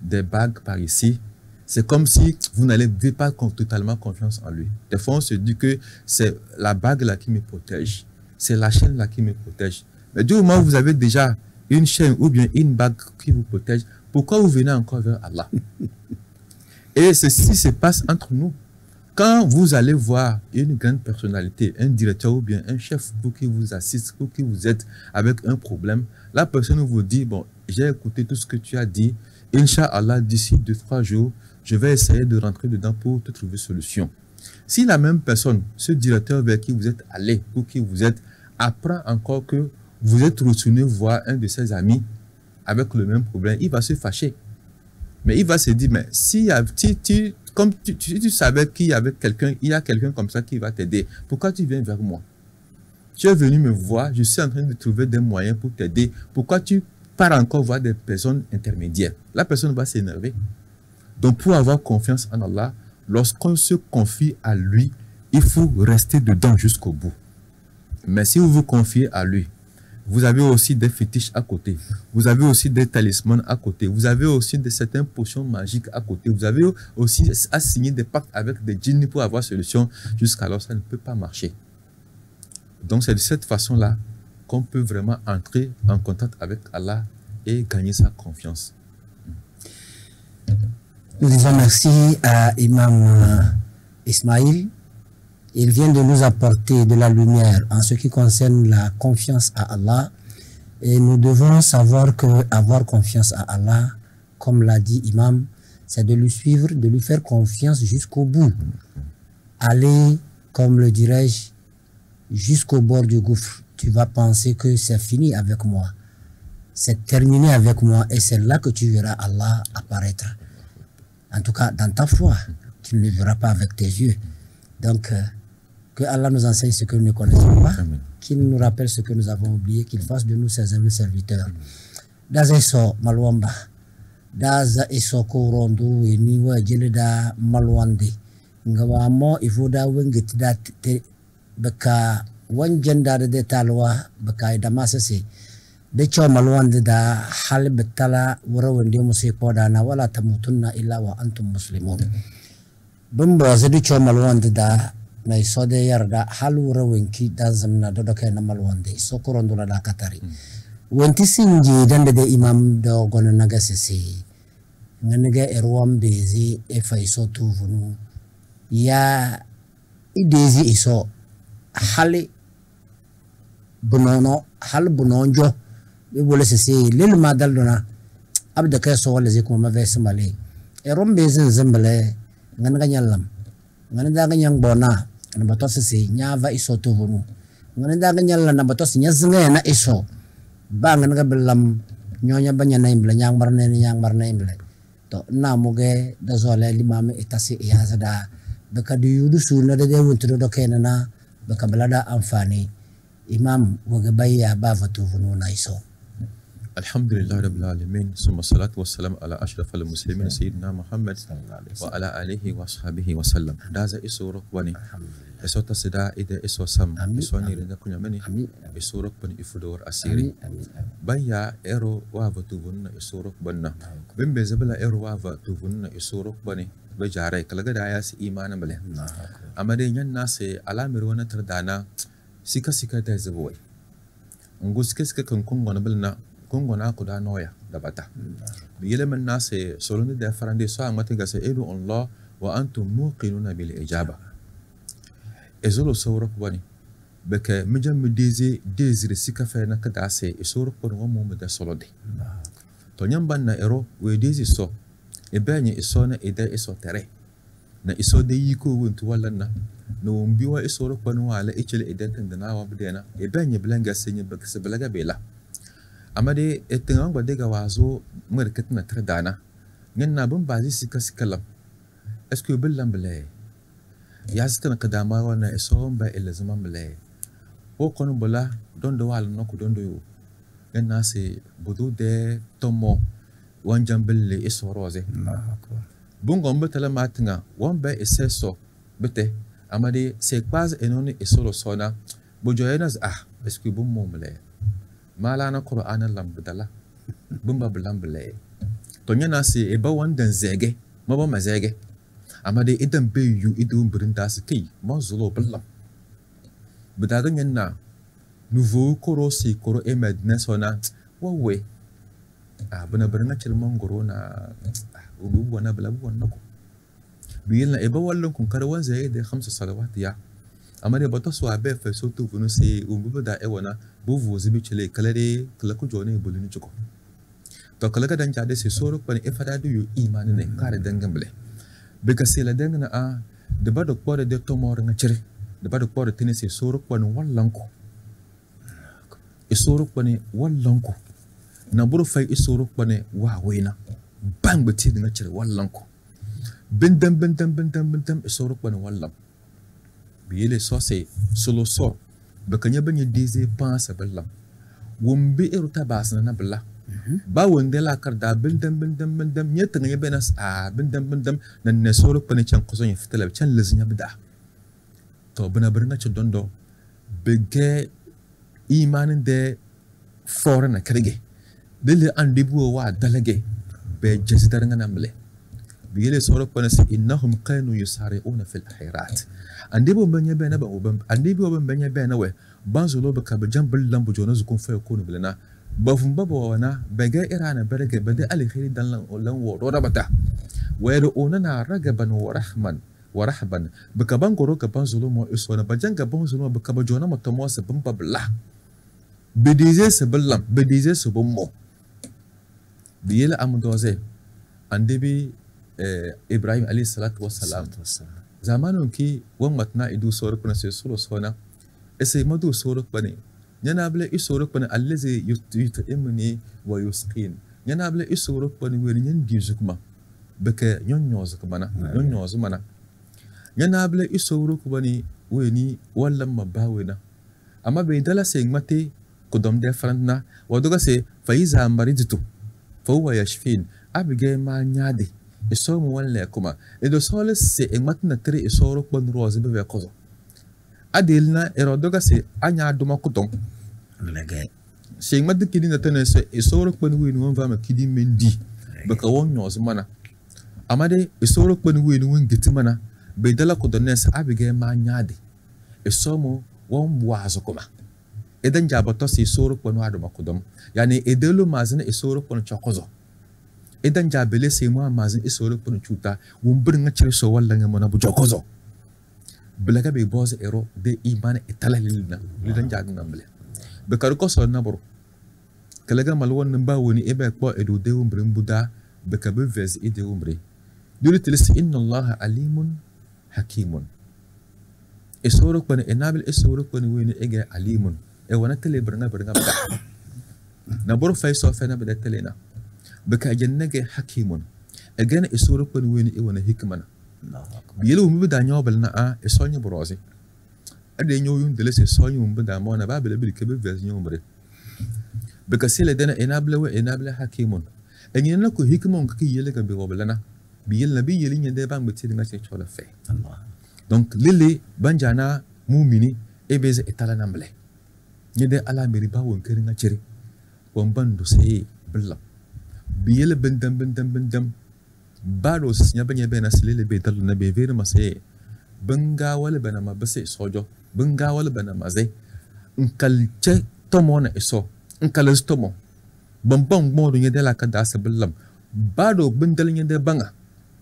des bagues par ici, c'est comme si vous n'avez pas totalement confiance en lui. Des fois, on se dit que c'est la bague là qui me protège, c'est la chaîne là qui me protège. Mais du moment où vous avez déjà une chaîne ou bien une bague qui vous protège, pourquoi vous venez encore vers Allah? Et ceci se passe entre nous. Quand vous allez voir une grande personnalité, un directeur ou bien un chef pour qui vous assiste, pour qui vous êtes avec un problème, la personne vous dit, bon, j'ai écouté tout ce que tu as dit, Inch'Allah, d'ici 2-3 jours, je vais essayer de rentrer dedans pour te trouver solution. Si la même personne, ce directeur vers qui vous êtes allé, pour qui vous êtes, apprend encore que vous êtes retourné voir un de ses amis avec le même problème, il va se fâcher. Mais il va se dire, mais si tu savais qu'il y avait quelqu'un, il y a quelqu'un comme ça qui va t'aider, pourquoi tu viens vers moi? Tu es venu me voir, je suis en train de trouver des moyens pour t'aider. Pourquoi tu pars encore voir des personnes intermédiaires? La personne va s'énerver. Donc pour avoir confiance en Allah, lorsqu'on se confie à lui, il faut rester dedans jusqu'au bout. Mais si vous vous confiez à lui, vous avez aussi des fétiches à côté, vous avez aussi des talismans à côté, vous avez aussi certaines potions magiques à côté, vous avez aussi à signer des pactes avec des djinns pour avoir solution, jusqu'alors ça ne peut pas marcher. Donc c'est de cette façon-là qu'on peut vraiment entrer en contact avec Allah et gagner sa confiance. Nous disons merci à Imam Ismail. Il vient de nous apporter de la lumière en ce qui concerne la confiance à Allah. Et nous devons savoir que avoir confiance à Allah, comme l'a dit Imam, c'est de lui suivre, de lui faire confiance jusqu'au bout. Aller, comme le dirais-je, jusqu'au bord du gouffre. Tu vas penser que c'est fini avec moi. C'est terminé avec moi et c'est là que tu verras Allah apparaître. En tout cas, dans ta foi, tu ne le verras pas avec tes yeux. Donc, que Allah nous enseigne ce que nous ne connaissons pas, qu'il nous rappelle ce que nous avons oublié, qu'il fasse de nous ses humbles serviteurs. Daza iso malwamba, daza iso korondo ni wa jelida malwande. Ngawa mo ifoda wengeti da te baka wanjanda de talwa baka idamasa se. De cho malwande da hal betala wara wende musi podana wala tamutunna illa wa antum muslimun. Bumba zedi cho malwande da na iso de yarda halura wenki danzamna dodoke na malwande iso korondula da katari wenti sinji dande de imam do gona naga sisi nganega erwam bezi e faiso tuvunu ya idezi iso hali bunono hal bunonjo be bole sisi lil madal dona abda kaso wala zikum ma vese male erom bezi zambale nganaga nyalam nganaga nyang bona na batos si nyava iso tuvunu ngana daga nyalla na batos nyazinga na iso ba ngana belam nyonya banya na imble nyang marne imble to na muge da zole limame itasi yazada baka du yudu suna de wuntu do kena na baka balada amfani imam woga bayya ba fatuvunu na iso. Alhamdulillah Rabbil Alamin, summa salatu wassalam ala ashrafil muslimin sayyidina Muhammad wa ala alihi wa sahbihi wa sallam. Daza iso rokwani iso tasida ide iso sam iso ni rinda kunya meni iso rokwani ifudor asiri baya ero wa vatuvunna iso rokbanna bimbe zabala ero wa vatuvunna iso rokwani bajare kalaga da ya si imanan bale amade nyan nase alamir wana tardana sika da zaboi nguske kan kongona bilna kongona kuda noya da bata biyele men nase solonde da farande so amate gase edu Allah wa antum muqinuna bil ijaba ezolo sawrok bani beke mijam désir sika fe na kada se isoro ko no mo da solode to nyamba na ero we désir so e benye iso na ide iso tere na iso de yiko wontu wala na no mbiwa isoro kwanu wala ichele identen dana wa bidena e benye blanga senye bakse blaga bela amade etenga ngba ga wazo merket na tredana ngenna bun bazi sikasikalam est-ce que billam bele yaztana kadama wana esomba elazama bele o kono bola dondo wala noko dondo yo ngenna se budu de tomo wanjambele isoroze bungo mbetala matinga wamba eseso bete amade se quase enoni esoro sona bojoyenas est-ce que bum momle mala na qur'ana lambdala bumba blambele to nyana se e ba wandan zege maba mazege amade idan be yu idum brinda ski mo zulo blam bidaga nyanna nouveau koro si koro e medna sona wawe bana barna chirman goro na ubu wana bla bu wanako biyilna e ba wallon kun karwan zai da 5 salawat ya amade bato so abe fe so to bunu se ubu da e wana bu vozi bi chele kalare kala ku jone bulini chuko to kala ga dan jade se soro pan e fada du yu imani ne kare dangamble be ka se la dangana de ba do pore de to mor nga chire de ba do pore tene se soro pan wallanko e soro pan wallanko na buru fay e soro pan wa wena bang beti nga chire wallanko bendam e soro pan wallam biyele so se solo so bakanya banye deze pansa bellam wombe eruta basna na bella ba wonde la karda bendam nyeta ngaya benas bendam nan ne soro pane chan koso nya fitala chan lezinya bida to bana barna ci dondo bege imanin de forana krege dele andibu wa dalage be jasidar ngana mle biyele soro pane se innahum kanu yusari'una fil khairat andibu banya bena ba obam andibu banya bena we banzulo ba ka jambal lambu jona zukun fa yakunu bilana bafun baba wana bege irana berege bade alkhairi dan lan wo do rabata wayro onana ragaban wa rahban baka bangoro ka banzulo mo isona bajanga banzulo baka ba jona matomo se bamba bla bedize se ballam bedize se bommo biyela amdoze andibi Ibrahim alayhi salatu wassalam zamanon ki wan matna idu soro kuna se solo sona ese madu soro bane yana bla isoro bane allazi yut'imni wa yusqin yana bla isoro bane wani nyen gizukma baka nyonyoz mana nyonyoz mana yana bla isoro bane wani wallan mabawena amma bai dala se mate ko dom de frantna wadoga se faiza maridtu fa huwa yashfin abige ma nyade iso mu wanle kuma edo sole se matna tre isoro kon roze be kozo adelna erodoga se anya duma kutom lege se mad kidi na tane se isoro kon wenu won vama kidi mendi baka won nyoz mana amade isoro kon wenu won giti mana be dala ko donnes abige ma nyade iso mu won buazo kuma edan jabato se isoro kon wadu makudom yani edelo mazina isoro kon chokozo idan jabele sai mu amazin isoro kun cuta wumbur nga cire so wallan nga mona bu jokozo blaga be boza ero de imane italalilna lidan jagin amble be kar ko so na boro kalaga malwon namba woni ebe ko edo de wumbur buda be ka be vez ide wumbre dole tilis inna allaha alimun hakimun isoro kun enabil isoro kun woni ege alimun e wana tele branga na boro fay so fe na be telena baka jannage hakimun agana isoro kon woni e wona hikmana biyelo mu bida nyobal na isonye brozi ade nyoyun dele se sonye mu bida mo na babele bil kebe vez nyomre baka sele dana enable hakimun enyen na ko hikmon ka yele ga be wobalana biyel na biyel nyende bang beti nga se chola fe donc lili banjana mumini e beze etala namble nyede ala meri ba won keri nga chiri won bando se billam biyele bendam bado sinya banya bena silele be dal na be vere mase benga wala bana ma base sojo benga wala bana maze nkalche tomona eso nkales tomo bambang modo nyede la kada sabillam bado bendal nyede banga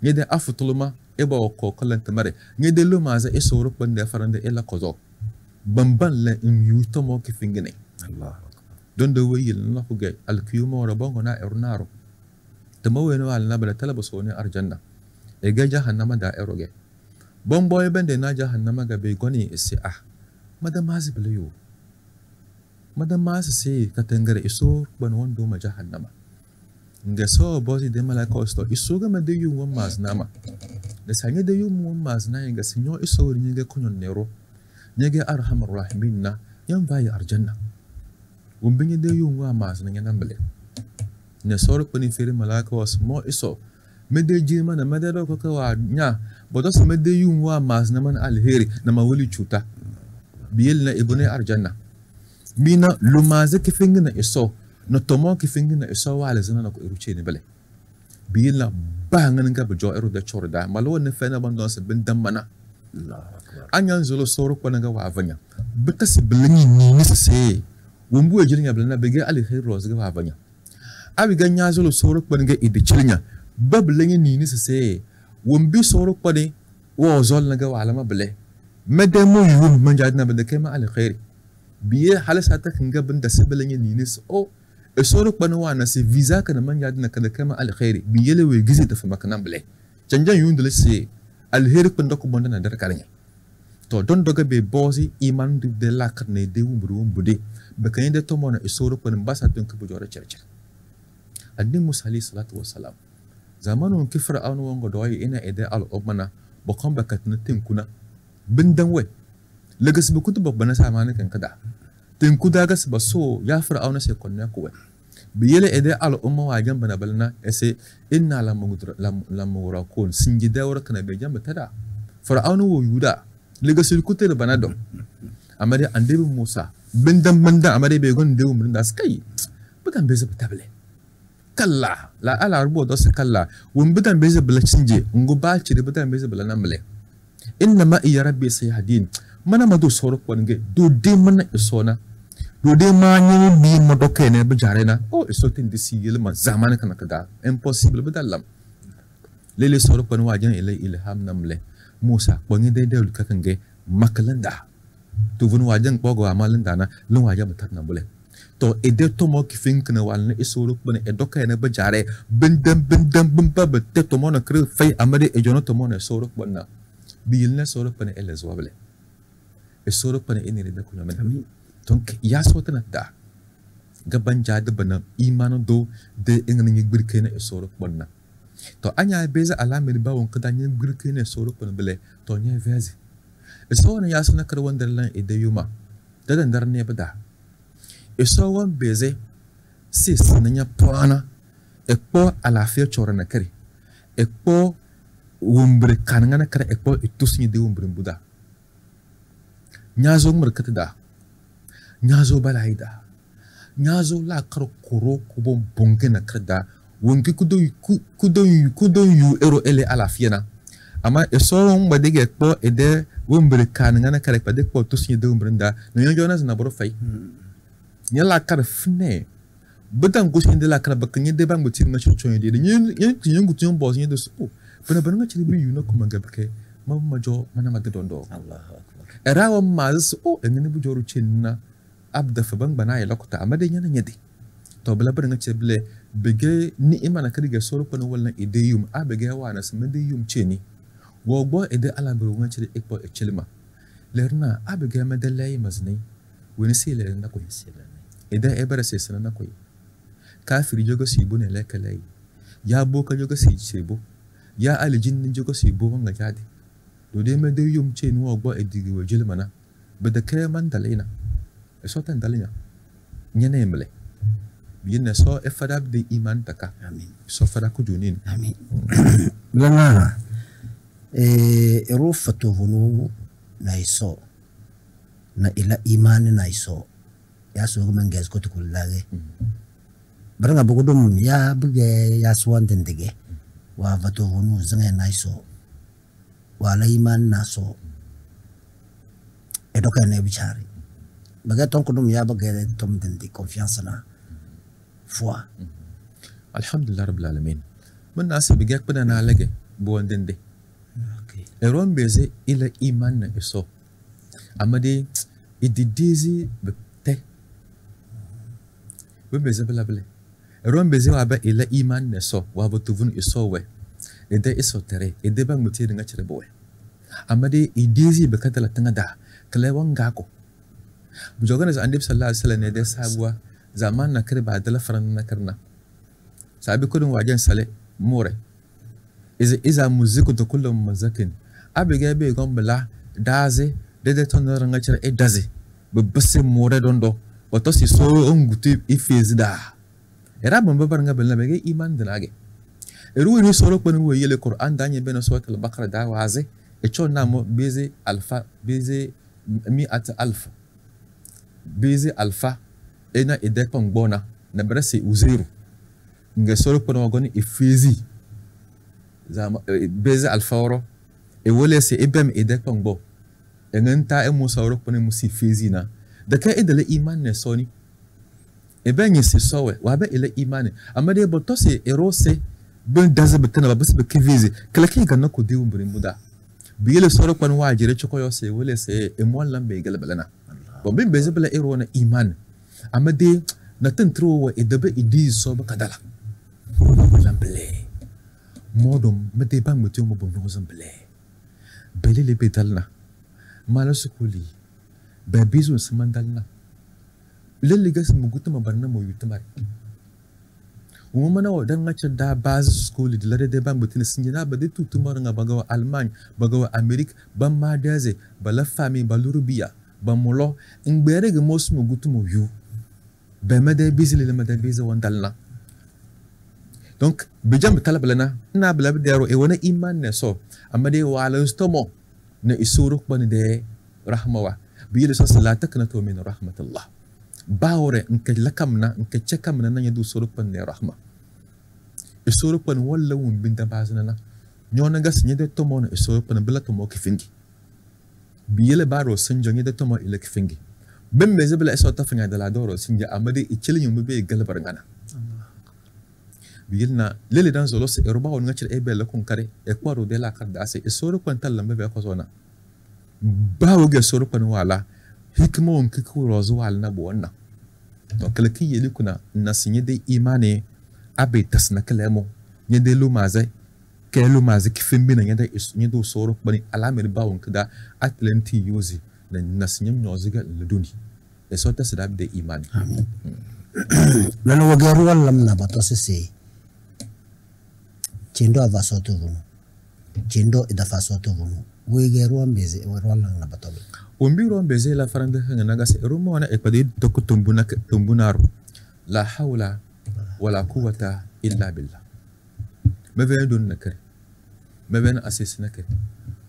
nyede afutuluma eba ko kalanta mare nyede lo maze eso ro bande farande ela kozo bamban la yu tomo ki fingene Allah don do wayil na ko gay al kiyuma wala bongo na ernaro tamo weno al na bala talabo soni arjanna e ga jahannama da eroge bon boy ben de na jahannama ga be goni isi madam mazi bilayo madam mazi se katangare iso ban wondo ma jahannama nga so bozi de malaka osto iso ga made yu won maznama da sanye da yu won mazna nga sinyo iso ri nga kunyon nero nyege arhamar rahimin na yan bayi arjanna wumbinye de yu wa mazna nyana mbele ne soro pani fere malaka was mo iso mede jima na mede do ko wa nya bodo so mede yu wa mazna man alheri na mawuli chuta biyel na ibune arjanna mina lumaze kifingi na iso no tomo kifingi na iso wala zana ko iruche ne bale biyel na bangan nga bejo eru da chorda malo ne fena bandon se bin damana anyan zolo soro ko nga wa avanya bitasi bilingi ni se wumbu ejiri nya bilana bege alheri roz ga wa avanya abi ganya zolo soro ko nga idichilinya bablingi ni se wumbi soro ko de wo zol nga wa alama bale madamo yum manjadna bada kema alkhairi biye halasa ta kinga bin da sibilingi ni o esoro kwana wana se visa kana manjadna kada kema alkhairi biye le we gizi ta fama kana bale canjan yundule se alheri kwanda ko bonda na dar kalanya to don doga be bozi iman du de la karne de wumburu wumbude bakanye de to mona esoro kwana basa tun ku bujora cercer anni musa alayhi salatu wassalam zamanu kifra anu wongo doy ina ede al obmana bokon bakatna tinkuna bindan we lagas bu kutu babana samana kan kada tinkuda gas baso ya fir'auna sai konna kuwa biyele ede al umma wajan bana balna ese inna lamura kun sinji dawra kana be jamba tada fir'auna wo yuda lagas kutu da bana don amade andebi musa bindan manda amade be gon dewu mun da skai bukan be zaba table kalla la ala rubo do kalla won bukan be zaba sinje nguba ci da bukan be zaba namle inna ma iya rabbi sayahdin mana madu soro kwange do de mana isona do de ma nyi bi ma dokke ne be jarena o isotin disi yelma zamana kana kada impossible badalam lele soro kwan wajen ilai ilham namle musa kwange de de ka kange makalanda to vun wajen bogo amalanda na lun wajen batar na bule to ede to mo kifin kana walne isoro kwan e dokke ne be jare bindam bimba be to mo na kre fay amade e jono to mo na soro kwan na biyilna soro pane ele zwable e soro pane ini da kunya men donc ya sotana da gaban jade bana imano do de ingani ngi birkene e soro bonna to anya beza alame ba won kada ngi birkene soro pane bele to nya vezi e sona ya sona kar wandar lan e de yuma da dan dar ne bada e so won beze sis nanya pana e po ala fe chorana kari e po wumbre kanangana kara ekpo itusni de wumbre buda nyazo markata da nyazo balaida nyazo la karo koro kubo bongena kada wonki kudo yu ero ele ala fiena ama esoron badege ekpo ede wumbre kanangana kara ekpo de ekpo tusni de wumbre da no jonas na boro fay nyala kara fne budan gusin de la kara bakanye de bang butir ma chonyo de nyungu tyon boss nye de so bana nga chiri bi yuno kuma gabke ma majo mana ma dondo Allahu akbar era wa maz ngene bu joru chinna abda fa bang bana ya lokota amade nyana nyedi to bala bana nga chibile bege ni imana kadiga soro kono wala ideyum abege wa na sama deyum cheni wo gbo ede ala buru nga chiri ekpo e chelma lerna abege ma dalay mazni woni sele na ko ede ebara sesana na ko kafiri jogo sibu ne lekalay ya boka jogo sibu ya alijin ni jogo sibu wanga jadi do de me de yum cheni wo gbo edigi wo jelmana bada kare man dalina e sotan dalina nyene emle bien so e fadab de iman taka amin so fada ku junin amin lana rufatu hunu na iso na ila iman na iso ya so manges ko tukullage baranga bugudum ya buge ya swan dendige wa vatu hunu zanga na iso wa la iman na so edoka ne bichari baga ton kudum ya baga tom dendi confiance na foi alhamdulillah rabbil alamin man nas bigak bana na lage bo ndende okay eron beze ila iman na iso amade ididezi bete we beze bele eron beze wa ba ila iman na so wa botuvun iso we ede iso tere ede bang muti nga chire boy amade idezi be katala tangada kale wanga ko bujogana andib sallallahu alaihi wasallam ne da sabuwa zaman na kare ba dala faran na karna sabi kudin wajen sale more iza muziku to kullum mazakin abiga be gombala daze dede ton ranga cire daze be besse more dondo wato si so ongutu ifezida era bamba baranga belna be iman dinage eru ni soro ko ni yele qur'an danye be no sura al-baqara da waze e chonna mo beze alfa beze mi'at alf beze alfa ena ide kon bona na brase uzero nga soro ko no goni ifezi zama beze alfa oro e wole se ibem ide kon bo enganta e musa oro ko ni musi fezi na da ka idale iman ne soni e ben yesi sowe wa be ile iman amma de boto se erose ben daze betana ba bisi be kivezi kala ki ganna ko de umbri muda biyele soro ko wa jere choko yo se wole se e mo lambe galbalana bon bin beze bela ero na iman amma de na tantro wa idabe idi so ba kadala lamble modom mede bang mutu mo bon zamble bele le bedalna mala sukuli ba bizu samandalna lele gas mugutu mabarna mo yutamari umana wa dan ngacha da base school de lade de bang mutu sinjina ba de tutumar nga bagawa Allemagne bagawa Amerique ba madaze ba la famille ba lurubia ba molo ngbere ge mos mugutu mo yu ba made bizi le made bizi wandalna donc bijam talabalana na bla bidero e wona iman ne so amade wala stomo ne isuruk bani de rahmawa biyele so la taknatu min rahmatillah bawre nke lakamna nke chekamna na yadu suruk bani rahma isuruk bani wala won binda bazana nyona gas nyede tomo ne isuruk bani bla tomo kifingi biyele baro sanjo nyede tomo ile kifingi bembe zebla so tafanga de la doro sinja amade ichili yumbe be galbar ngana biyilna lele dan zolo se eroba on ngachir ebe la kun kare e kwaro de la kadda se isoro kon tallambe be ko zona bawo ge soro kon wala hikmo on kiku rozo wal na bo wonna to kala ki yeli kuna na sinye de imane abe tasna kalemo nyede lu maze ke lu maze ki fimbi na nyede nyedo soro bani alamir bawon kada atlanti yozi na sinye nyoziga leduni e so tasda de imane amin lano wagaru wallam na batose se Chendo avasoto vunu. Chendo idafasoto vunu. Wege ruambeze warwalang na batobe. Umbi ruambeze la faranda hanga nagase rumo wana ekpadi doku tumbunaru. La hawla wala quwwata illa billah. Mavena dun nakari. Mavena asis nakari.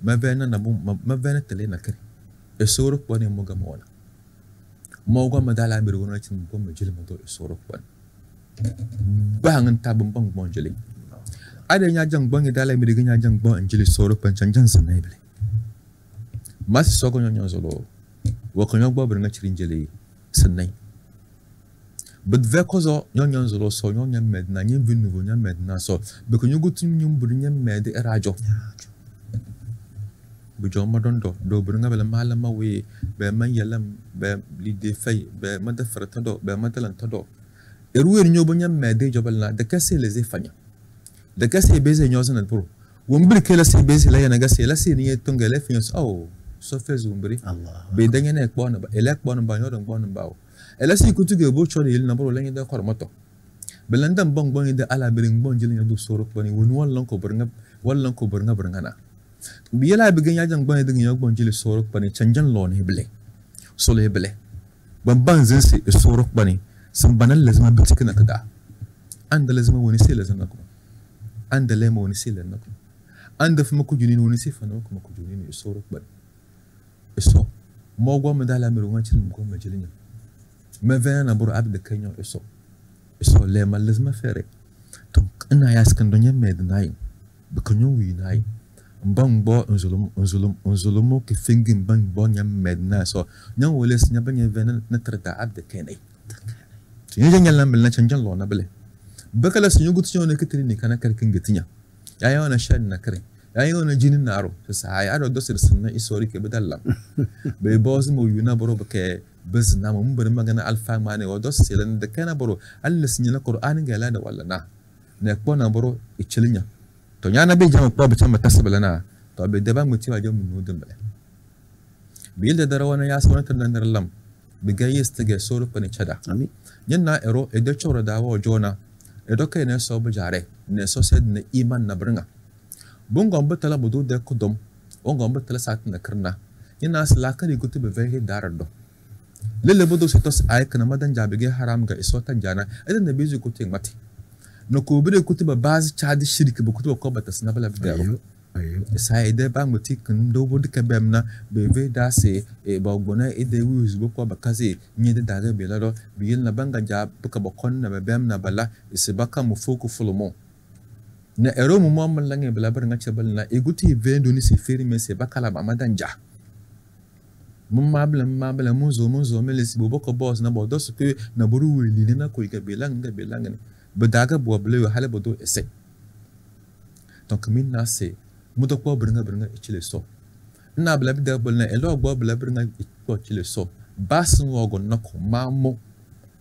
Mavena nabu mavena tele nakari. Esoro kwani moga mona. Moga madala miruna chin bom jili mado esoro kwani. Bangan tabum bang bonjeli. Ada nya jang bang idala mi dignya jang bang anjili soro panchanjan sanaible mas sogo nyo zolo wo ko nyogbo bringa chirinjeli sanai bud ve kozo nyo zolo so nyo med na nyim vinu vo nya med na so be ko nyugo tun nyum bringa med erajo bu jom dondo do bringa bela malama we be man yalam be lide fay be madafrata do be madalan todo eruwer nyobo nya med jobal na de kasse les efanya da gase beze nyoza na pro wombri kela se beze la yana gase la se ni tonga le fios oh so fezu wombri Allah be danya na ekbona ba elek bona ba nyodo bona ba ela si kutu ge bo chori il na bro la nyada kormoto belandam bong bong ide ala biring bong jili nyadu soro bani won wallan ko burnga burngana bi yala bi ganya jang bong ide nyog bong jili soro bani chanjan lo ne ble so le ble ban zinsi soro bani sambanal lazima bitikina kada anda lazima woni se lazima ko anda lema woni sila nako anda fuma ko junini woni sifa nako ko junini isoro ban iso mogwa medala miru ngachir mko majelinya me vena na buru abde kanyo iso lema lazima fere to ina yaskan donya mednai be kanyo wi nai mbang bo unzulum ki fingin bang bo nya medna so nya woles nya banya vena na trada abde kanai nya nya lamel na chanjan lo na bele bakala sun yugut sun ne kitri ne kana karkin gitinya yayi wana shan na kare yayi wana jinin naro sa ay ado dosir sunna isori ke badalla be boz mo yuna boro bake bizna mun bar magana alfa mane wa dos silan da kana boro Allah sun na qur'anin ga lada walla na ne ko na boro ichilinya to nya na be jama ko bata matasbala na to be deba muti wa jom nu dum bele bil da darawana ya sona tan dar lam be gayes tige soro pani chada amin nyenna ero e de choro da wo jona e do kay ne so bu jare ne so sed ne iman na bringa bungom betala budu de kudum ongom betala sat na kirna ina slaka ni gutu be vehe darado lele budu sitos ay kana madan jabige haram ga isota jana idan da bizu kutin mati no ko bide kutu ba baz chadi shirki bu kutu ko bata snabala bidaro ayo sai de bang muti kun do budu ka bemna be ve da se e ba gona e de wuz bu ko ba kaze ni de daga be lado bi na banga jab ka ba kon na be bemna bala ise baka mu foku fulumo na ero mu mo man lange bala bar ngache bal na e guti vendo ni se feri me se baka la ba madanja mun mabla mun zo mele si bobo ko boss na bodo su ke na buru wili ne na ko ga belang ne bedaga bo ble hala bodo ese donc min na se mu to ko bringa ichile so na bla bida bol na elo bo bla bringa ko ichile so bas ngogo na ko mamo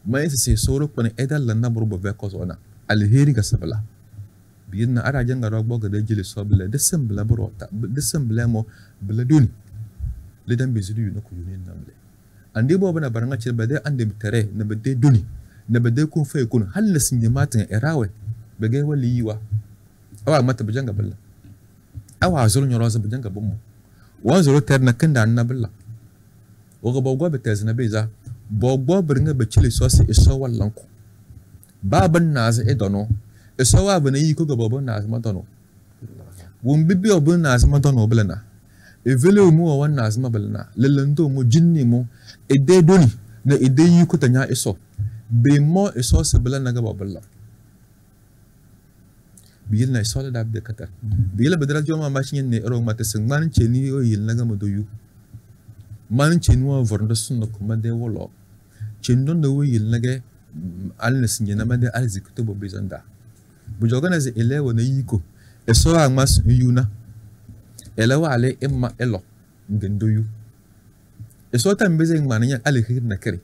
mai se soro ko ne edal na buru bo be ko zona alheri ga sabla biyin na ara janga ro bo ga de jile so bla de sem bla buru ta de sem bla mo bla duni lidan bezidu na ku yunin namle andi bo bana baranga ci bade ande tere na bade duni na bade kun fay kun halla sinje matin erawe bege wali yiwa awa mata bujanga balla awa zulu nyoro za bujanga bummo wa zulu ter na kanda na balla o go bo be tez na beza bo bringa be chili sosi iso wallanku baban naza e dono iso wa bana yi ko go bo naza ma dono won bibi obun naza ma dono bala e vele mu wa wannan azma balna lallando mu jinni mu ede doni na ede yi ko tanya iso be mo iso se balna ga baballa biil na iso da be katar biil badra joma mashin ne ero mata sun man ce ni o yil na ga mu doyu man ce ni wa vorndo sunna kuma de wolo ce ndon da wo yil na ga alna sinje na made alzikuto bo bezanda bu jogana ze elewo na yiko iso a mas yuna elawa ale emma elo ngendoyu eso tambeze ngmanya alihir na kare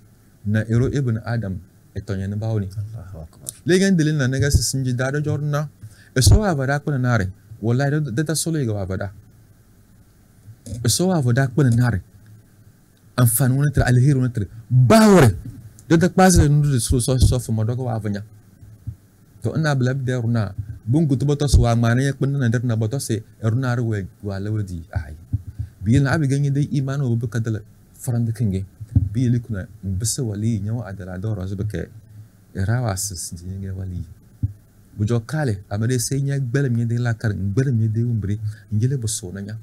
na ero ibn adam etonya na bawni Allahu akbar legen dilin na naga sinji dado jorna eso abada kuna nare wallahi da solo ga abada eso abada kuna nare amfani wona tra alihir wona tra bawre da kwase ndu so fo modogo wavanya to ina blab deruna bungu to botos wa mane yak benda na botos e eruna arwe wala wadi ay bi na abi ganye dai imano bu kadala farande kinge bi likuna mbese wali nyawa adala doro azbeke erawa sinje nge wali bu jokale amade sey nyak belam nge de la kar belam nge de umbri ngele bo sona nya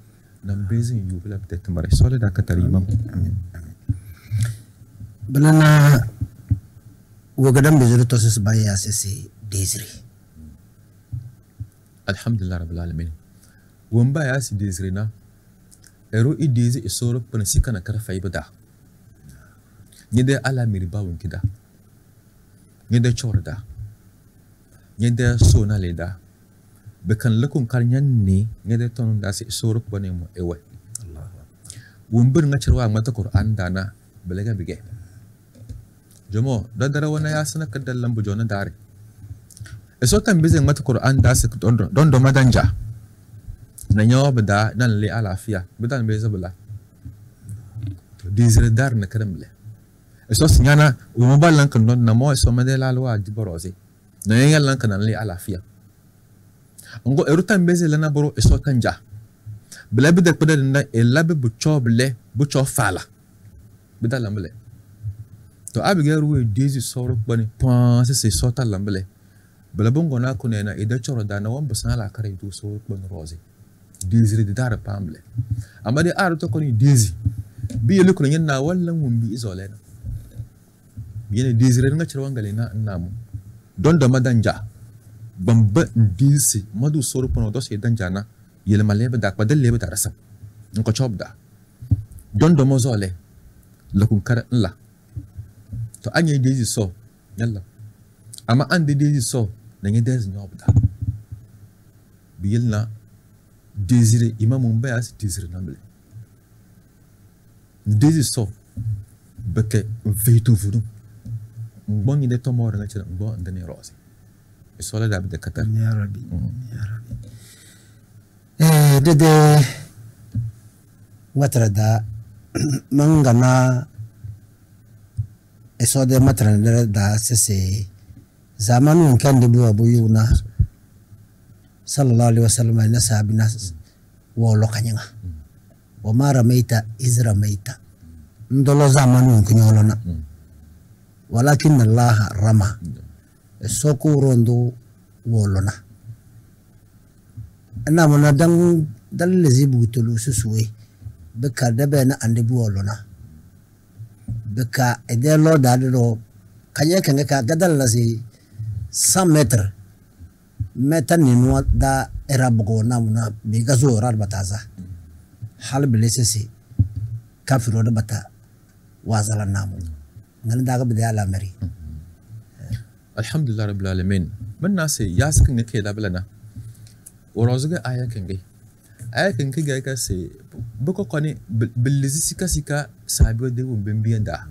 nam bezin yu bela peut-être mare sole da katari imam amin banana wogadam bezulo to ses baya sesi desri alhamdulillah rabbil alamin womba ya si desrina ero idezi isoro pona sikana kara faibada nyede ala miriba wonkida nyede chorda nyede sona leda bekan lakun karnyan ni nyede ton da si isoro pona mo ewe allah wombir ngachirwa mata qur'an dana belega bige jomo dadara wana ya sana kadallan bujona dare eso kan bizin mata Qur'an da su don do madanja na nyawa bada nan li alafiya bidan be zabula to dizre dar na karamle eso sinyana o mobalan kan don na mo eso madela alwa diboroze na yalan kan li alafiya ngo erutan beze lana boro eso tanja bla bida pada na elabe bu choble bu chofala bidan lamle to abiga ruwe dizi soro bani pense se sota lamle bala bongo na kunena ida choro da na wamba sala kare du so bon rose dizri de dar pamble amade ar to koni dizi bi yele kun na wallan mun bi izolena bi yele dizri nga choro ngale na namu don da madanja bamba dizi madu soro pono do se danjana yele malebe da kwadel lebe da rasa nko chobda don do mozole lakun kara nla to anye dizi so yalla ama ande dizi so nange des nyobda bilna désiré imam mbaya si désiré namle désir so beke veito vudu mbongi de tomora na chira mbo ndene rose isola da de katar ya rabbi Dede matrada mangana esode matrada da sese zamanu kan de bu abuyuna sallallahu alaihi wasallam na sabina wolo kanyanga wa mara meita izra meita ndolo zamanu kunyolona walakin allah rama soko rondo wolona ana mona dan dallazi butulu susuwe beka dabe na ande bu wolona beka ede lo dadro kanye kanga ka gadal lazi 100 mètres meta ninwa da era bugo namuna biga zo rar bataza hal bilesesi kafiro da bata wazala namu ngana daga bida ala mari alhamdulillah rabbil alamin man nasi yaskin ke da balana orozuga ayakan ga ka se boko kone bilizi sika sabiyo de bembiyanda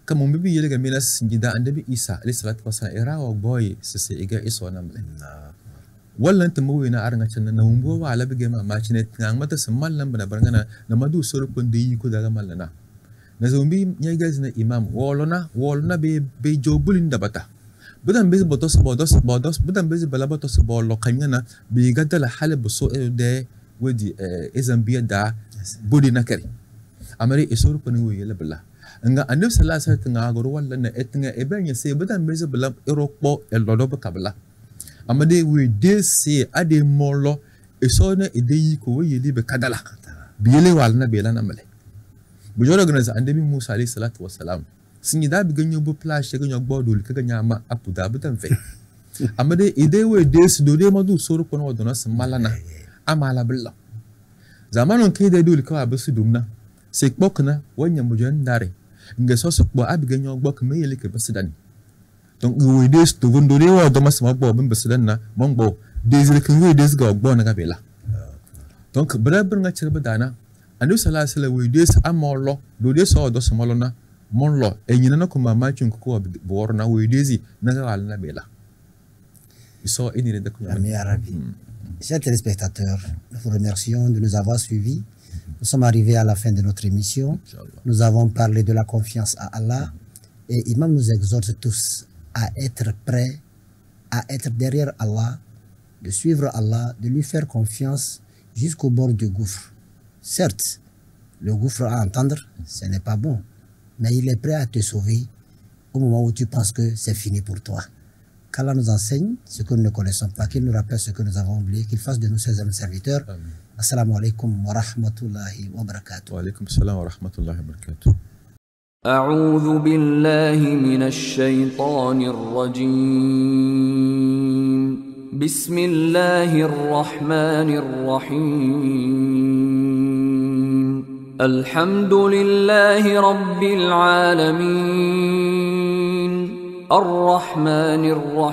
kamu bibi yele ga minas sinjida annabi isa alayhi salatu wasallam irawa boy se iga iso namle wallan tamu ina aranga channa na umbo wa ala bige ma machine ngang mata sammallan bana barngana na madu sorupon de yi ko daga mallana na zombi nyai gazi na imam wolona be jobulin da bata budan bezi bodos budan bezi balabatos bolo kanyana be gadala halab so de wedi ezambia da bodi nakari amari isorupon wi yele bala nga annabi sallallahu alaihi wasallam nga goro wallan na etnga ebenya se budan bezi bala erokpo elodo kabla amade we de se ade molo esona edeyi ko yeli be kadala biyele walna be lana male bujoro gnaza annabi Musa alayhi salatu wassalam sinyi da bi ganyo bo plage ganyo gbodul ka ganya ma apuda budan fe amade ide we de se do de madu soro kono wadona malana amala billah zamanon ke de dul ka abusu dumna se kpokna wanya mujan dare nga so bo abi ganyo gbok me yele ke basidan donc we de to gondo de wa do masma bo bin basidan na mongbo de kan we de ga gbo na gabela donc braber nga chirba dana andu sallallahu alaihi wasallam we de amolo do de so do samolona monlo e nyina na ko mama chun ko bo na we de zi na ga wal na bela iso ini de ko ami arabi. Chers téléspectateurs, nous vous remercions de nous avoir suivis. Nous sommes arrivés à la fin de notre émission. Nous avons parlé de la confiance à Allah et Imam nous exhorte tous à être prêts, à être derrière Allah, de suivre Allah, de lui faire confiance jusqu'au bord du gouffre. Certes, le gouffre à entendre, ce n'est pas bon, mais il est prêt à te sauver au moment où tu penses que c'est fini pour toi. Qu'Allah nous enseigne ce que nous ne connaissons pas, qu'il nous rappelle ce que nous avons oublié, qu'il fasse de nous ses serviteurs. Assalamu alaikum wa rahmatullahi wa barakatuh. Wa alaikum salam wa rahmatullahi wa barakatuh. أعوذ بالله من الشيطان الرجيم بسم الله الرحمن الرحيم الحمد لله رب العالمين الرحمن الرحيم